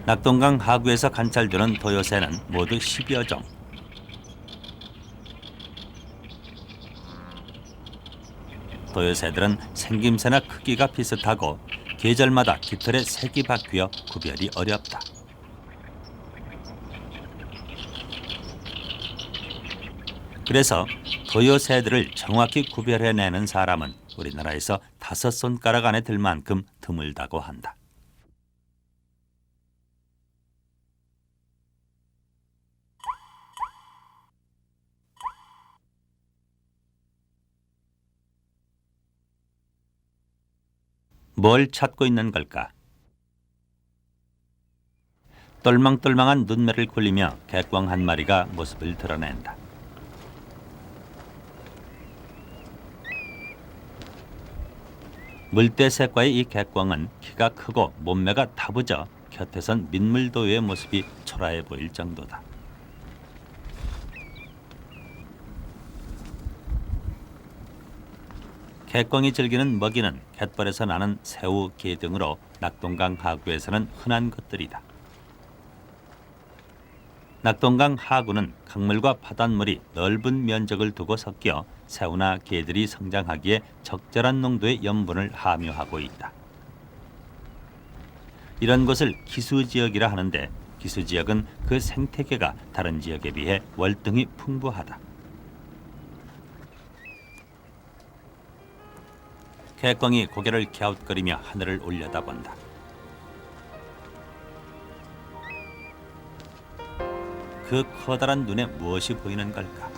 낙동강 하구에서 관찰되는 도요새는 모두 10여 종. 도요새들은 생김새나 크기가 비슷하고 계절마다 깃털의 색이 바뀌어 구별이 어렵다. 그래서 도요새들을 정확히 구별해내는 사람은 우리나라에서 5손가락 안에 들 만큼 드물다고 한다. 뭘 찾고 있는 걸까? 똘망똘망한 눈매를 굴리며 객광 한 마리가 모습을 드러낸다. 물대새과의 이 객광은 키가 크고 몸매가 다부져 곁에선 민물도요의 모습이 초라해 보일 정도다. 객광이 즐기는 먹이는 갯벌에서 나는 새우, 게 등으로 낙동강 하구에서는 흔한 것들이다. 낙동강 하구는 강물과 바닷물이 넓은 면적을 두고 섞여 새우나 게들이 성장하기에 적절한 농도의 염분을 함유하고 있다. 이런 곳을 기수지역이라 하는데 기수지역은 그 생태계가 다른 지역에 비해 월등히 풍부하다. 객광이 고개를 갸웃거리며 하늘을 올려다본다. 그 커다란 눈에 무엇이 보이는 걸까?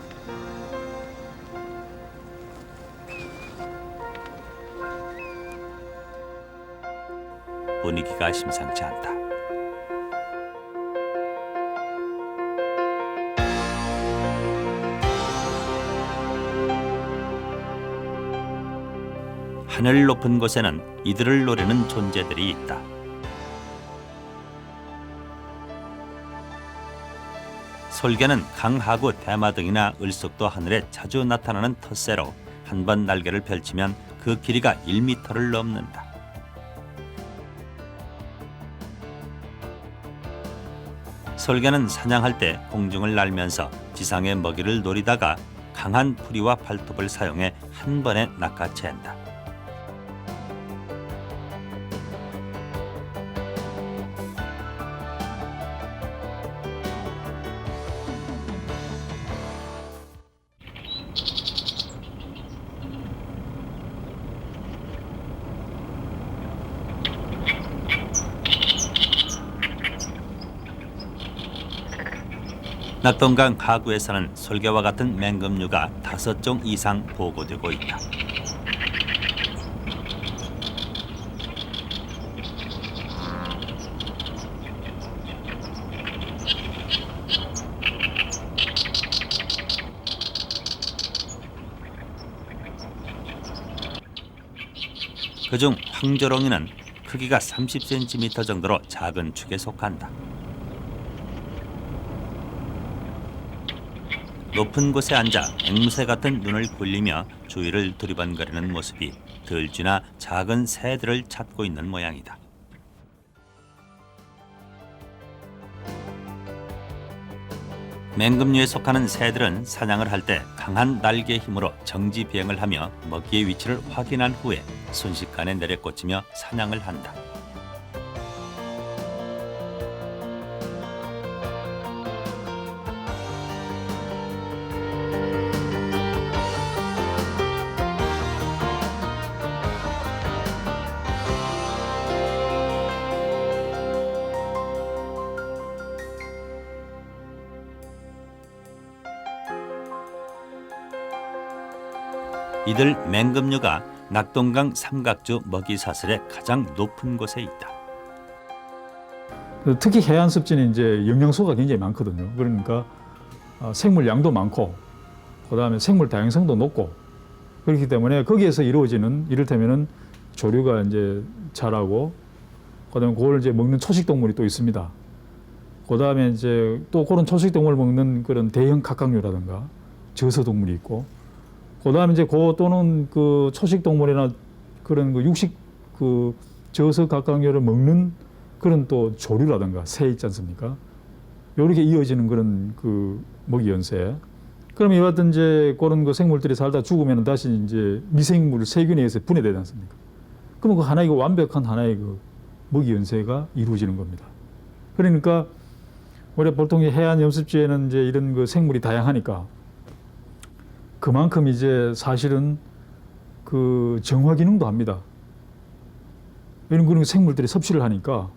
분위기가 심상치 않다. 하늘 높은 곳에는 이들을 노리는 존재들이 있다. 솔개는 강하구, 대마 등이나 을숙도 하늘에 자주 나타나는 텃새로 한 번 날개를 펼치면 그 길이가 1m를 넘는다. 솔개는 사냥할 때 공중을 날면서 지상의 먹이를 노리다가 강한 부리와 발톱을 사용해 한 번에 낚아챈다. 낙동강 하구에서는 솔개와 같은 맹금류가 5종 이상 보고되고 있다. 그중 황조롱이는 크기가 30cm 정도로 작은 축에 속한다. 높은 곳에 앉아 앵무새 같은 눈을 굴리며 주위를 두리번거리는 모습이 들쥐나 작은 새들을 찾고 있는 모양이다. 맹금류에 속하는 새들은 사냥을 할 때 강한 날개 힘으로 정지 비행을 하며 먹이의 위치를 확인한 후에 순식간에 내려꽂히며 사냥을 한다. 이들 맹금류가 낙동강 삼각주 먹이사슬의 가장 높은 곳에 있다. 특히 해안 습지는 이제 영양소가 굉장히 많거든요. 그러니까 생물 양도 많고, 그다음에 생물 다양성도 높고, 그렇기 때문에 거기에서 이루어지는 이를테면은 조류가 이제 자라고 그다음에 그걸 이제 먹는 초식 동물이 또 있습니다. 그다음에 이제 또 그런 초식 동물을 먹는 그런 대형 갑각류라든가 저서 동물이 있고 그다음에 이제 또는 그 초식 동물이나 그런 그 육식 그 저서 갑각류를 먹는 그런 또 조류라든가 새 있지 않습니까? 요렇게 이어지는 그런 그 먹이 연쇄. 그러면 이와 같은 이제 그런 그 생물들이 살다 죽으면 다시 이제 미생물 세균에 의해서 분해되지 않습니까? 그러면 그 하나의 그 완벽한 하나의 그 먹이 연쇄가 이루어지는 겁니다. 그러니까 우리가 보통 해안 염습지에는 이제 이런 그 생물이 다양하니까 그만큼 이제 사실은 그 정화 기능도 합니다. 이런 그런 생물들이 섭취를 하니까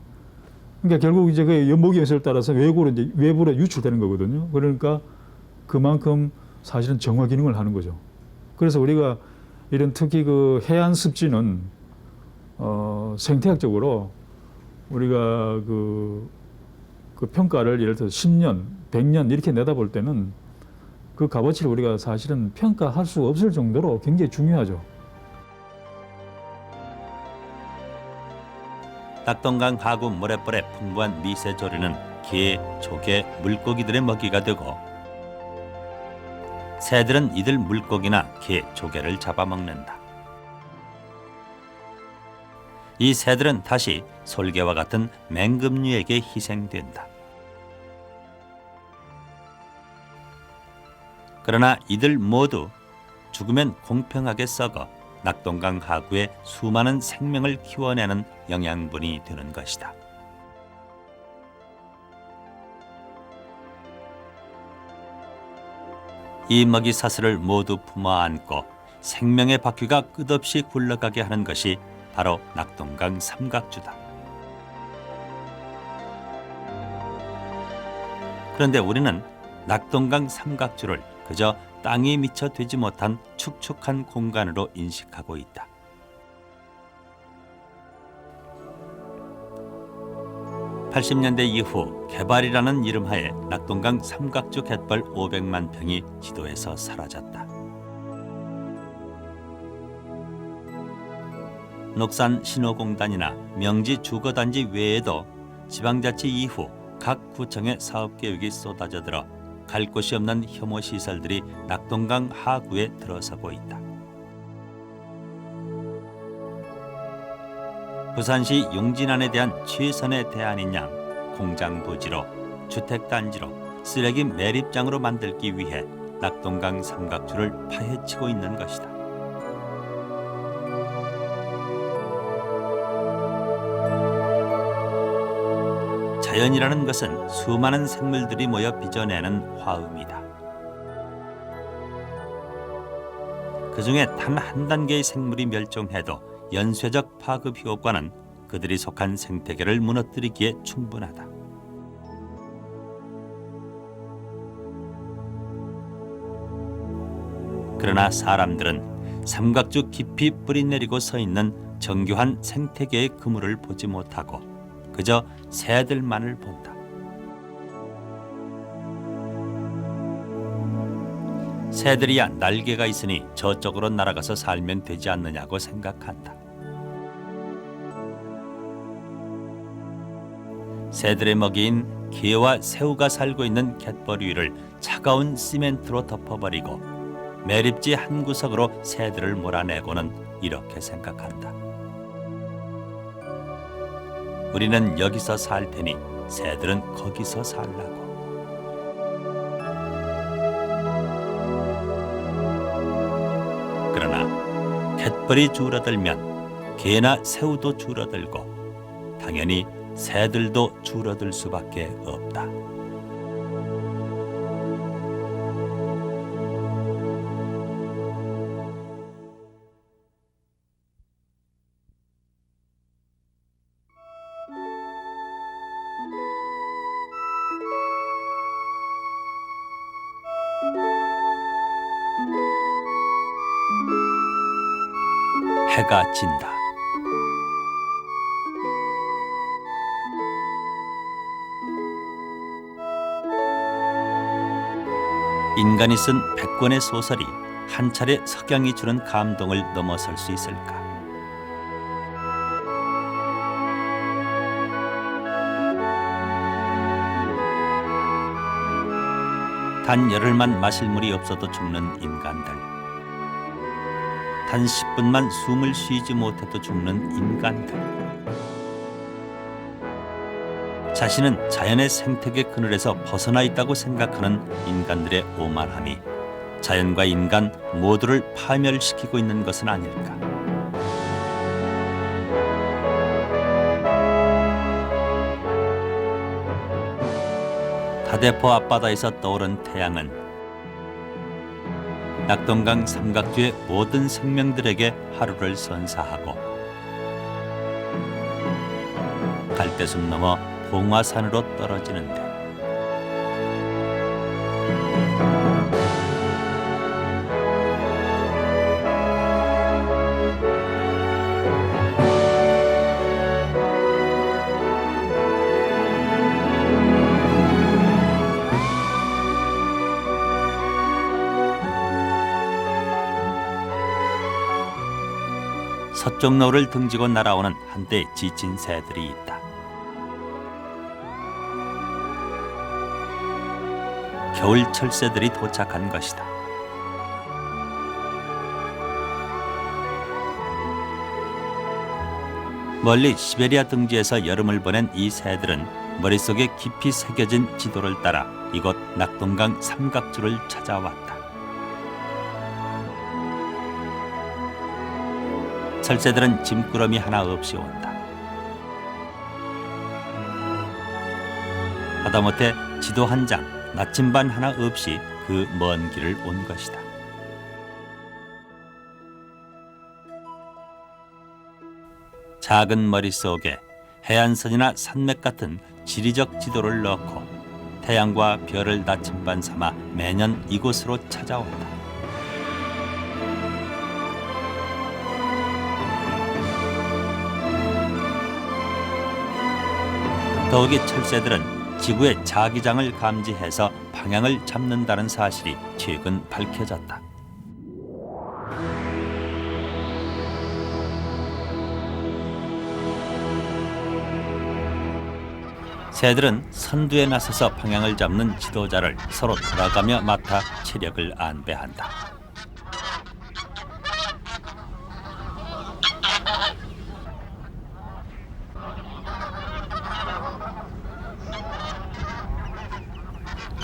그러니까 결국 이제 그 먹이 연쇄를 따라서 외부로 유출되는 거거든요. 그러니까 그만큼 사실은 정화 기능을 하는 거죠. 그래서 우리가 이런 특히 그 해안 습지는 생태학적으로 우리가 그 평가를 예를 들어서 10년, 100년 이렇게 내다볼 때는 그 값어치를 우리가 사실은 평가할 수 없을 정도로 굉장히 중요하죠. 낙동강 하구 모래벌의 풍부한 미세조류는 게, 조개, 물고기들의 먹이가 되고 새들은 이들 물고기나 게, 조개를 잡아먹는다. 이 새들은 다시 솔개와 같은 맹금류에게 희생된다. 그러나 이들 모두 죽으면 공평하게 썩어 낙동강 하구에 수많은 생명을 키워내는 영양분이 되는 것이다. 이 먹이 사슬을 모두 품어 안고 생명의 바퀴가 끝없이 굴러가게 하는 것이 바로 낙동강 삼각주다. 그런데 우리는 낙동강 삼각주를 그저 땅이 미쳐 되지 못한 축축한 공간으로 인식하고 있다. (80년대) 이후 개발이라는 이름하에 낙동강 삼각주 갯벌 500만 평이 지도에서 사라졌다. 녹산 신호공단이나 명지 주거단지 외에도 지방자치 이후 각 구청의 사업계획이 쏟아져들어 갈 곳이 없는 혐오 시설들이 낙동강 하구에 들어서고 있다. 부산시 용진안에 대한 최선의 대안인 양 공장 부지로 주택단지로 쓰레기 매립장으로 만들기 위해 낙동강 삼각주를 파헤치고 있는 것이다. 자연이라는 것은 수많은 생물들이 모여 빚어내는 화음이다. 그중에 단 한 단계의 생물이 멸종해도 연쇄적 파급 효과는 그들이 속한 생태계를 무너뜨리기에 충분하다. 그러나 사람들은 삼각주 깊이 뿌리내리고 서 있는 정교한 생태계의 그물을 보지 못하고 그저 새들만을 본다. 새들이야 날개가 있으니 저쪽으로 날아가서 살면 되지 않느냐고 생각한다. 새들의 먹이인 게와 새우가 살고 있는 갯벌 위를 차가운 시멘트로 덮어버리고 매립지 한 구석으로 새들을 몰아내고는 이렇게 생각한다. 우리는 여기서 살 테니 새들은 거기서 살라고. 그러나 갯벌이 줄어들면 게나 새우도 줄어들고 당연히 새들도 줄어들 수밖에 없다. 해가 진다. 인간이 쓴 100권의 소설이 한 차례 석양이 주는 감동을 넘어설 수 있을까? 단 열흘만 마실 물이 없어도 죽는 인간들. 단 10분만 숨을 쉬지 못해도 죽는 인간들. 자신은 자연의 생태계 그늘에서 벗어나 있다고 생각하는 인간들의 오만함이 자연과 인간 모두를 파멸시키고 있는 것은 아닐까. 다대포 앞바다에서 떠오른 태양은 낙동강 삼각주의 모든 생명들에게 하루를 선사하고 갈대숲 넘어 봉화산으로 떨어지는데 서쪽 노를 등지고 날아오는 한때 지친 새들이 있다. 겨울 철새들이 도착한 것이다. 멀리 시베리아 등지에서 여름을 보낸 이 새들은 머릿속에 깊이 새겨진 지도를 따라 이곳 낙동강 삼각주를 찾아왔다. 철새들은 짐꾸러미 하나 없이 온다. 하다못해 지도 한 장, 나침반 하나 없이 그 먼 길을 온 것이다. 작은 머릿속에 해안선이나 산맥 같은 지리적 지도를 넣고 태양과 별을 나침반 삼아 매년 이곳으로 찾아온다. 더욱이 철새들은 지구의 자기장을 감지해서 방향을 잡는다는 사실이 최근 밝혀졌다. 새들은 선두에 나서서 방향을 잡는 지도자를 서로 돌아가며 맡아 체력을 안배한다.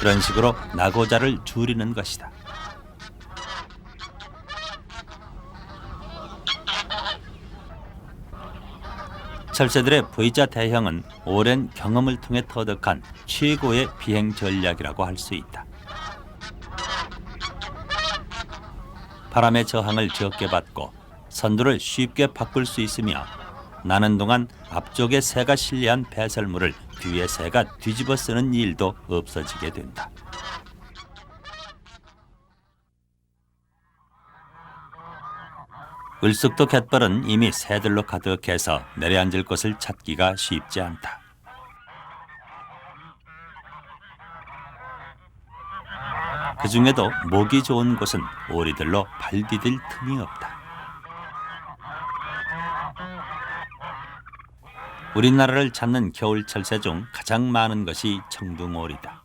그런 식으로 나고자를 줄이는 것이다. 철새들의 V자 대형은 오랜 경험을 통해 터득한 최고의 비행 전략이라고 할 수 있다. 바람의 저항을 적게 받고 선두를 쉽게 바꿀 수 있으며 나는 동안 앞쪽에 새가 실려한 배설물을 뒤에 새가 뒤집어 쓰는 일도 없어지게 된다. 을숙도 갯벌은 이미 새들로 가득해서 내려앉을 곳을 찾기가 쉽지 않다. 그 중에도 목이 좋은 곳은 오리들로 발 디딜 틈이 없다. 우리나라를 찾는 겨울 철새 중 가장 많은 것이 청둥오리다.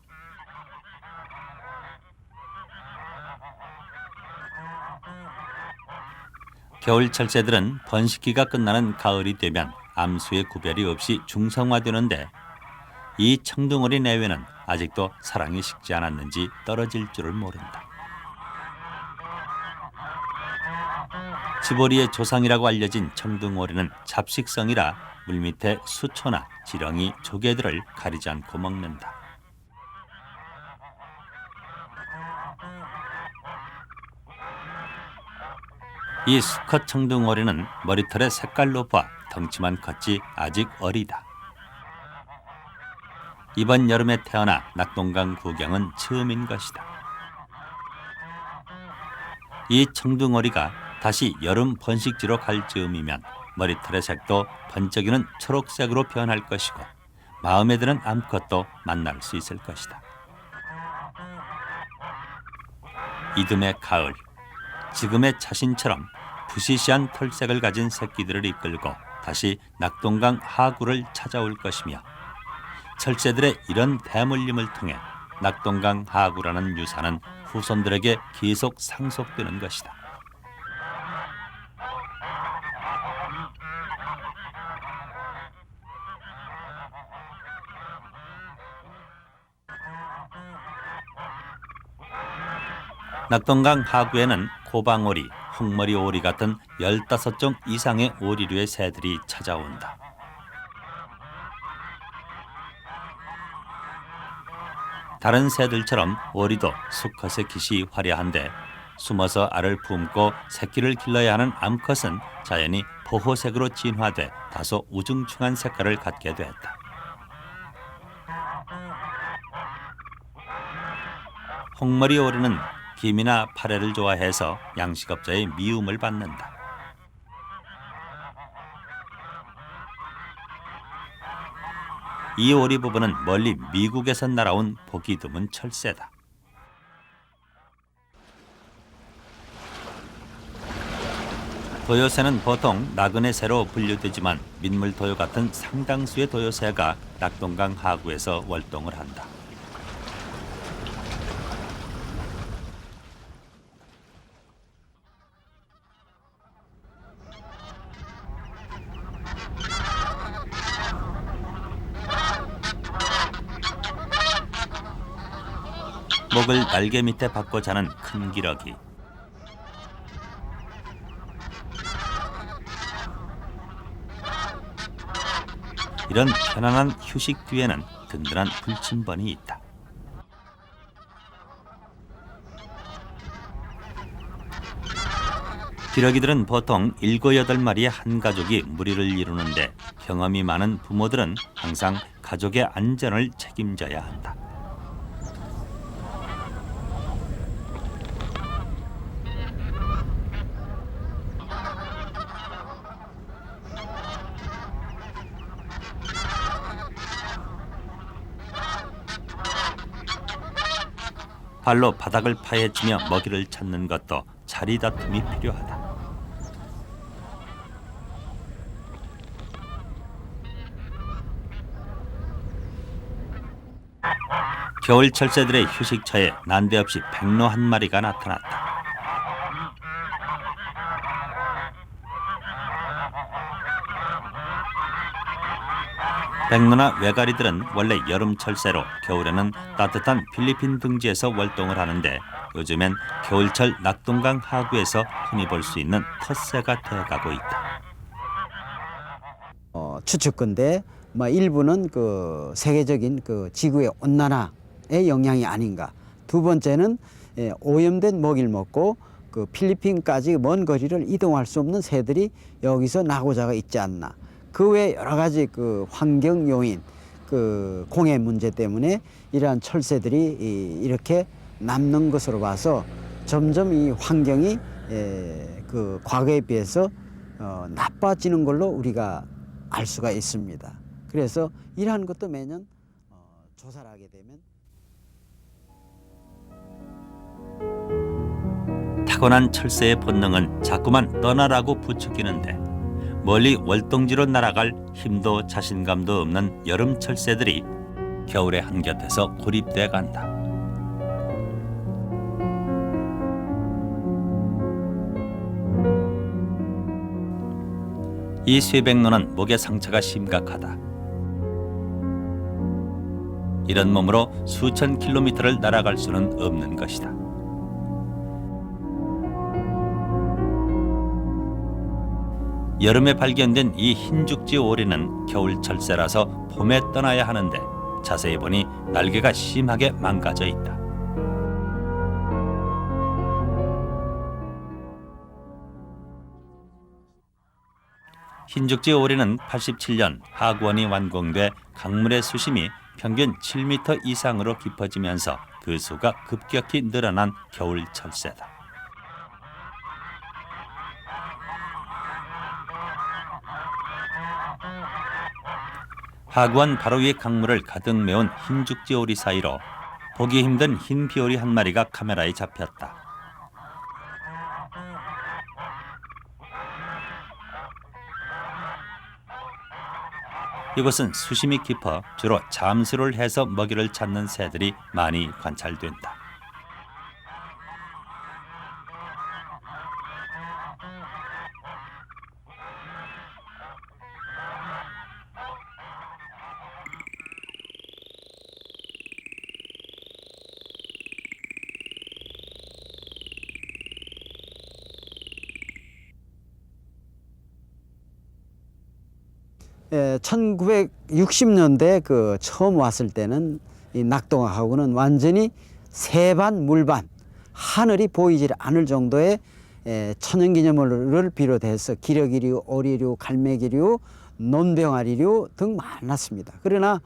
겨울 철새들은 번식기가 끝나는 가을이 되면 암수의 구별이 없이 중성화되는데 이 청둥오리 내외는 아직도 사랑이 식지 않았는지 떨어질 줄을 모른다. 지보리의 조상이라고 알려진 청둥오리는 잡식성이라 물밑에 수초나 지렁이, 조개들을 가리지 않고 먹는다. 이 수컷 청둥오리는 머리털의 색깔로 봐 덩치만 컸지 아직 어리다. 이번 여름에 태어나 낙동강 구경은 처음인 것이다. 이 청둥오리가 다시 여름 번식지로 갈 즈음이면 머리털의 색도 번쩍이는 초록색으로 변할 것이고 마음에 드는 암컷도 만날 수 있을 것이다. 이듬해 가을, 지금의 자신처럼 부시시한 털색을 가진 새끼들을 이끌고 다시 낙동강 하구를 찾아올 것이며 철새들의 이런 대물림을 통해 낙동강 하구라는 유산은 후손들에게 계속 상속되는 것이다. 낙동강 하구에는 고방오리, 홍머리 오리 같은 15종 이상의 오리류의 새들이 찾아온다. 다른 새들처럼 오리도 수컷의 깃이 화려한데 숨어서 알을 품고 새끼를 길러야 하는 암컷은 자연히 보호색으로 진화돼 다소 우중충한 색깔을 갖게 되었다. 홍머리 오리는 김이나 파래를 좋아해서 양식업자의 미움을 받는다. 이 오리 부부는 멀리 미국에서 날아온 보기 드문 철새다. 도요새는 보통 나그네 새로 분류되지만 민물도요 같은 상당수의 도요새가 낙동강 하구에서 월동을 한다. 목을 날개 밑에 박고 자는 큰 기러기. 이런 편안한 휴식 뒤에는 든든한 불침번이 있다. 기러기들은 보통 7, 8마리의 한 가족이 무리를 이루는데 경험이 많은 부모들은 항상 가족의 안전을 책임져야 한다. 발로 바닥을 파헤치며 먹이를 찾는 것도 자리다툼이 필요하다. 겨울 철새들의 휴식처에 난데없이 백로 한 마리가 나타났다. 백로나 외가리들은 원래 여름 철새로 겨울에는 따뜻한 필리핀 등지에서 월동을 하는데 요즘엔 겨울철 낙동강 하구에서 흔히 볼 수 있는 텃새가 돼가고 있다. 추측건데 일부는 그 세계적인 그 지구의 온난화의 영향이 아닌가. 두 번째는 오염된 먹이를 먹고 그 필리핀까지 먼 거리를 이동할 수 없는 새들이 여기서 나고자가 있지 않나. 그 외 여러 가지 그 환경 요인, 그 공해 문제 때문에 이러한 철새들이 이렇게 남는 것으로 봐서 점점 이 환경이 그 과거에 비해서 나빠지는 걸로 우리가 알 수가 있습니다. 그래서 이러한 것도 매년 조사를 하게 되면 타고난 철새의 본능은 자꾸만 떠나라고 부추기는데 멀리 월동지로 날아갈 힘도 자신감도 없는 여름 철새들이 겨울의 한곁에서 고립돼 간다. 이 쇠백로는 목의 상처가 심각하다. 이런 몸으로 수천 킬로미터를 날아갈 수는 없는 것이다. 여름에 발견된 이 흰죽지 오리는 겨울 철새라서 봄에 떠나야 하는데 자세히 보니 날개가 심하게 망가져 있다. 흰죽지 오리는 87년 하구원이 완공돼 강물의 수심이 평균 7m 이상으로 깊어지면서 그 수가 급격히 늘어난 겨울 철새다. 하구원 바로 위에 강물을 가득 메운 흰죽지 오리 사이로 보기 힘든 흰 비오리 한 마리가 카메라에 잡혔다. 이곳은 수심이 깊어 주로 잠수를 해서 먹이를 찾는 새들이 많이 관찰된다. 예, 1960년대 그 처음 왔을 때는 이 낙동강하고는 완전히 새반 물반 하늘이 보이지 않을 정도의 천연기념물을 비롯해서 기러기류, 오리류, 갈매기류, 논병아리류 등 많았습니다. 그러나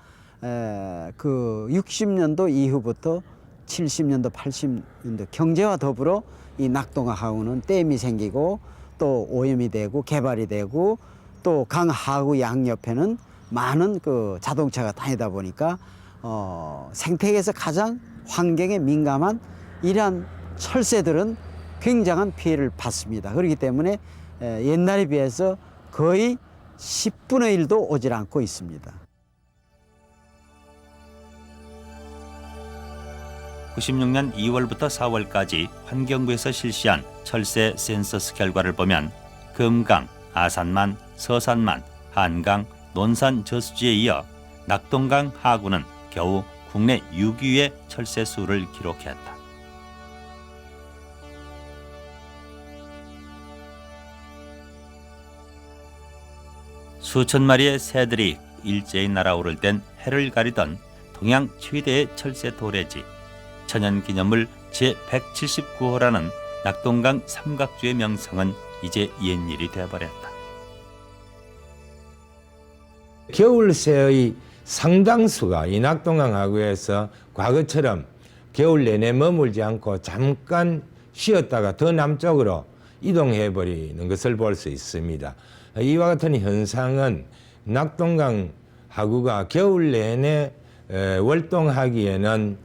그 60년도 이후부터 70년도, 80년도 경제와 더불어 이 낙동강하고는 댐이 생기고 또 오염이 되고 개발이 되고 또 강하구 양옆에는 많은 그 자동차가 다니다 보니까 생태계에서 가장 환경에 민감한 이러한 철새들은 굉장한 피해를 받습니다. 그렇기 때문에 옛날에 비해서 거의 10분의 1도 오질 않고 있습니다. 96년 2월부터 4월까지 환경부에서 실시한 철새 센서스 결과를 보면 금강, 아산만, 서산만, 한강, 논산 저수지에 이어 낙동강 하구는 겨우 국내 6위의 철새 수를 기록했다. 수천 마리의 새들이 일제히 날아오를 땐 해를 가리던 동양 최대의 철새 도래지, 천연기념물 제179호라는 낙동강 삼각주의 명성은 이제 옛일이 되어버렸다. 겨울새의 상당수가 이 낙동강 하구에서 과거처럼 겨울 내내 머물지 않고 잠깐 쉬었다가 더 남쪽으로 이동해 버리는 것을 볼 수 있습니다. 이와 같은 현상은 낙동강 하구가 겨울 내내 활동하기에는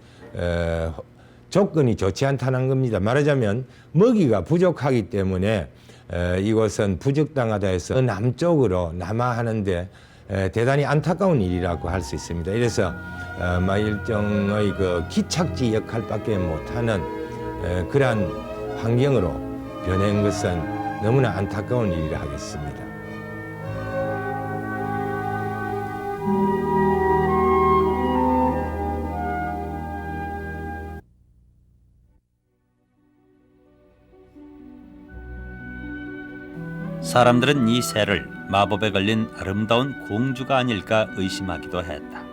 조건이 좋지 않다는 겁니다. 말하자면 먹이가 부족하기 때문에 이곳은 부적당하다 해서 남쪽으로 남하하는데 대단히 안타까운 일이라고 할 수 있습니다. 이래서 일종의 그 기착지 역할밖에 못하는 그러한 환경으로 변한 것은 너무나 안타까운 일이라 하겠습니다. 사람들은 이 새를 마법에 걸린 아름다운 공주가 아닐까 의심하기도 했다.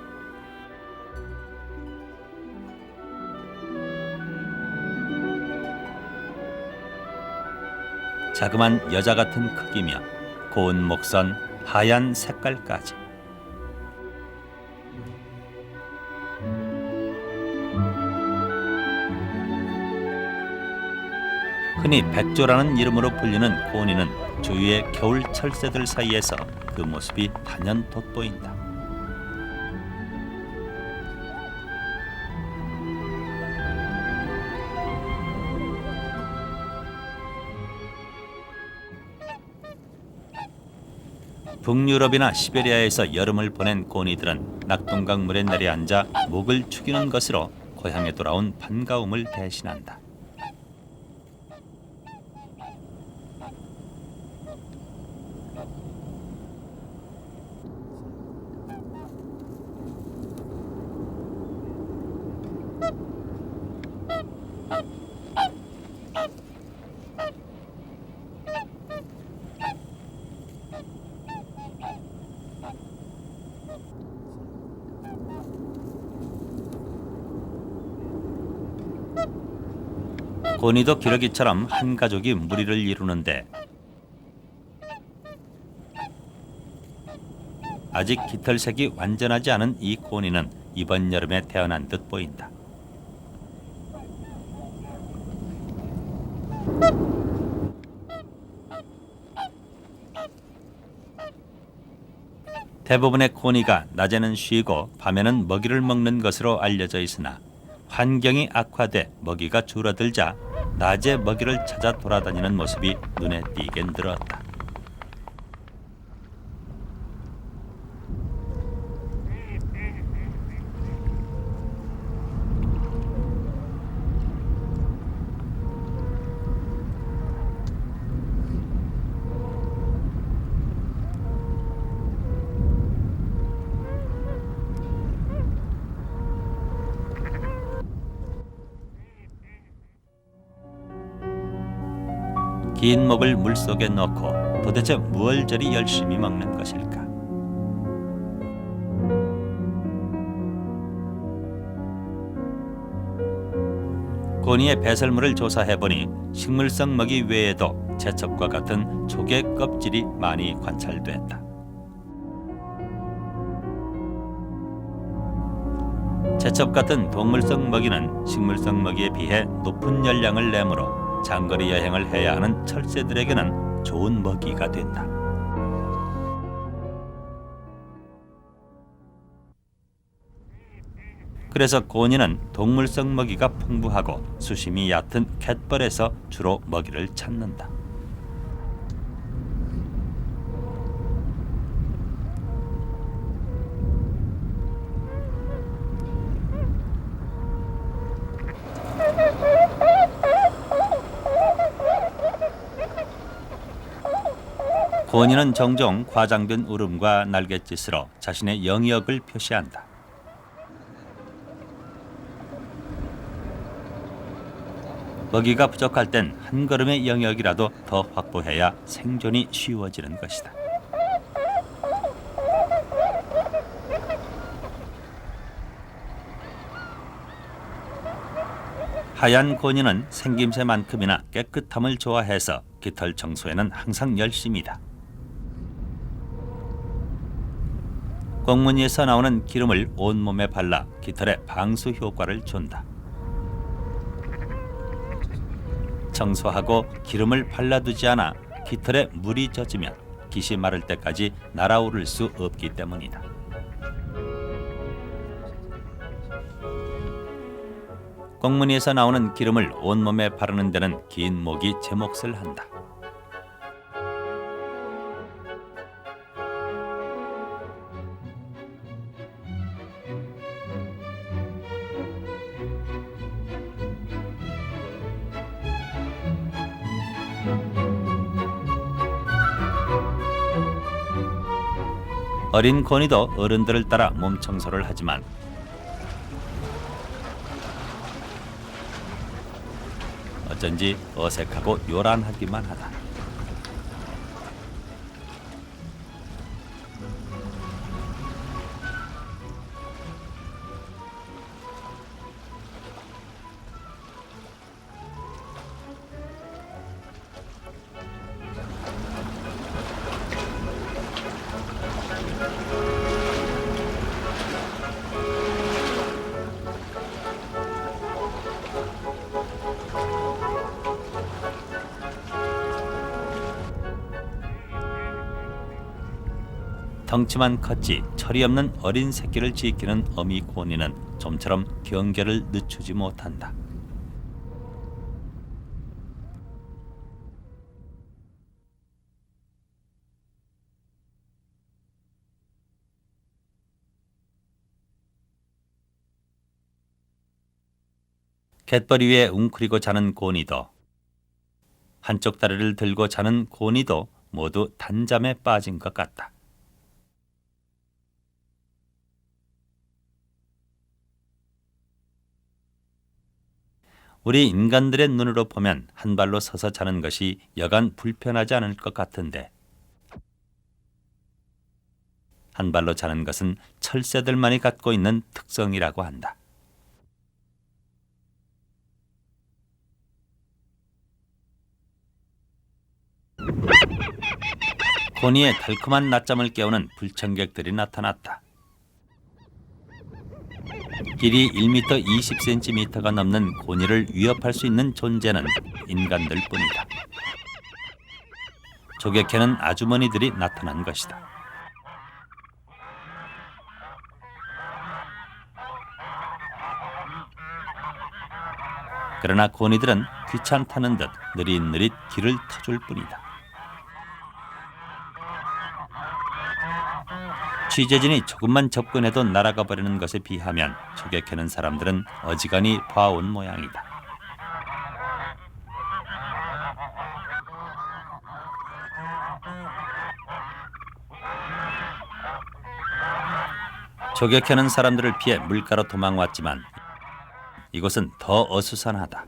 자그만 여자 같은 크기며 고운 목선, 하얀 색깔까지. 흔히 백조라는 이름으로 불리는 고니는 주위의 겨울 철새들 사이에서 그 모습이 단연 돋보인다. 북유럽이나 시베리아에서 여름을 보낸 고니들은 낙동강 물에 내려앉아 목을 축이는 것으로 고향에 돌아온 반가움을 대신한다. 고니도 기러기처럼 한 가족이 무리를 이루는데 아직 깃털색이 완전하지 않은 이 고니는 이번 여름에 태어난 듯 보인다. 대부분의 고니가 낮에는 쉬고 밤에는 먹이를 먹는 것으로 알려져 있으나 환경이 악화돼 먹이가 줄어들자 낮에 먹이를 찾아 돌아다니는 모습이 눈에 띄게 늘었다. 긴 목을 물속에 넣고 도대체 무얼 저리 열심히 먹는 것일까? 고니의 배설물을 조사해보니 식물성 먹이 외에도 제첩과 같은 조개 껍질이 많이 관찰됐다. 제첩 같은 동물성 먹이는 식물성 먹이에 비해 높은 열량을 내므로 장거리 여행을 해야 하는 철새들에게는 좋은 먹이가 된다. 그래서 고니는 동물성 먹이가 풍부하고 수심이 얕은 갯벌에서 주로 먹이를 찾는다. 고니는 종종 과장된 울음과 날갯짓으로 자신의 영역을 표시한다. 먹이가 부족할 땐 한 걸음의 영역이라도 더 확보해야 생존이 쉬워지는 것이다. 하얀 고니는 생김새만큼이나 깨끗함을 좋아해서 깃털 청소에는 항상 열심이다. 꽁무니에서 나오는 기름을 온몸에 발라 깃털에 방수 효과를 준다. 청소하고 기름을 발라두지 않아 깃털에 물이 젖으면 깃이 마를 때까지 날아오를 수 없기 때문이다. 꽁무니에서 나오는 기름을 온몸에 바르는 데는 긴 목이 제 몫을 한다. 어린 고니도 어른들을 따라 몸 청소를 하지만 어쩐지 어색하고 요란하기만 하다. 덩치만 컸지 철이 없는 어린 새끼를 지키는 어미 고니는 좀처럼 경계를 늦추지 못한다. 갯벌 위에 웅크리고 자는 고니도 한쪽 다리를 들고 자는 고니도 모두 단잠에 빠진 것 같다. 우리 인간들의 눈으로 보면 한 발로 서서 자는 것이 여간 불편하지 않을 것 같은데 한 발로 자는 것은 철새들만이 갖고 있는 특성이라고 한다. 고니의 달콤한 낮잠을 깨우는 불청객들이 나타났다. 길이 1m 20cm가 넘는 고니를 위협할 수 있는 존재는 인간들 뿐이다. 조개 캐는 아주머니들이 나타난 것이다. 그러나 고니들은 귀찮다는 듯 느릿느릿 길을 터줄 뿐이다. 취재진이 조금만 접근해도 날아가 버리는 것에 비하면 조개 캐는 사람들은 어지간히 봐온 모양이다. 조개 캐는 사람들을 피해 물가로 도망왔지만 이곳은 더 어수선하다.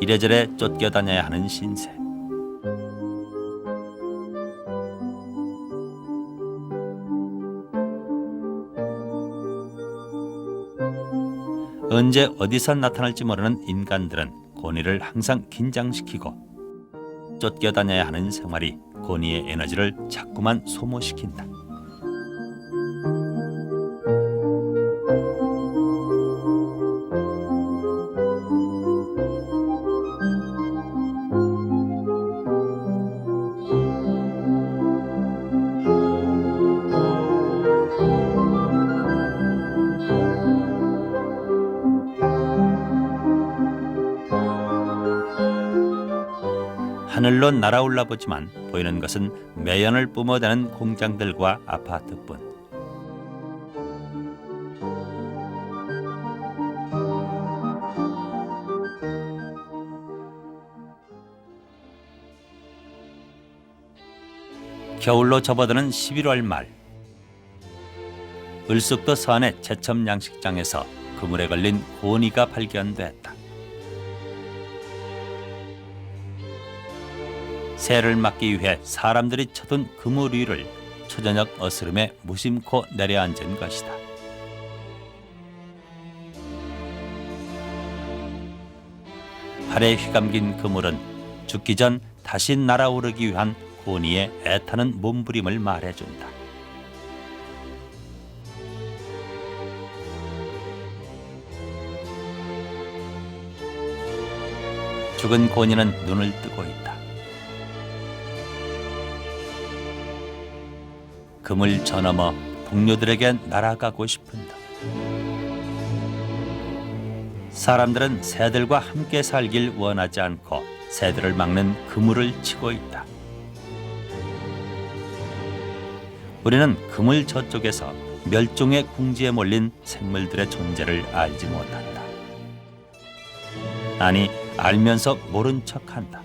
이래저래 쫓겨다녀야 하는 신세. 언제 어디서 나타날지 모르는 인간들은 고니를 항상 긴장시키고 쫓겨다녀야 하는 생활이 고니의 에너지를 자꾸만 소모시킨다. 하늘로 날아올라 보지만 보이는 것은 매연을 뿜어대는 공장들과 아파트뿐. 겨울로 접어드는 11월 말, 을숙도 서안의 제천 양식장에서 그물에 걸린 고니가 발견됐다. 새를 막기 위해 사람들이 쳐둔 그물 위를 초저녁 어스름에 무심코 내려앉은 것이다. 팔에 휘감긴 그물은 죽기 전 다시 날아오르기 위한 고니의 애타는 몸부림을 말해준다. 죽은 고니는 눈을 뜨고 있다. 그물 저 너머 동료들에게 날아가고 싶은다. 사람들은 새들과 함께 살길 원하지 않고 새들을 막는 그물을 치고 있다. 우리는 그물 저쪽에서 멸종의 궁지에 몰린 생물들의 존재를 알지 못한다. 아니, 알면서 모른 척한다.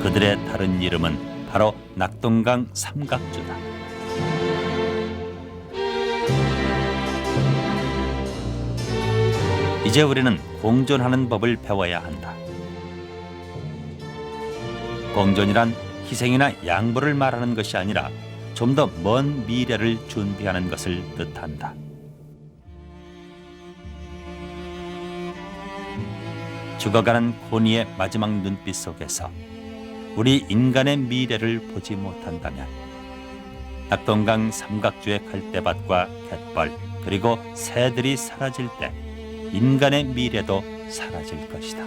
그들의 다른 이름은 바로 낙동강 삼각주다. 이제 우리는 공존하는 법을 배워야 한다. 공존이란 희생이나 양보를 말하는 것이 아니라 좀 더 먼 미래를 준비하는 것을 뜻한다. 죽어가는 고니의 마지막 눈빛 속에서 우리 인간의 미래를 보지 못한다면 낙동강 삼각주의 갈대밭과 갯벌 그리고 새들이 사라질 때 인간의 미래도 사라질 것이다.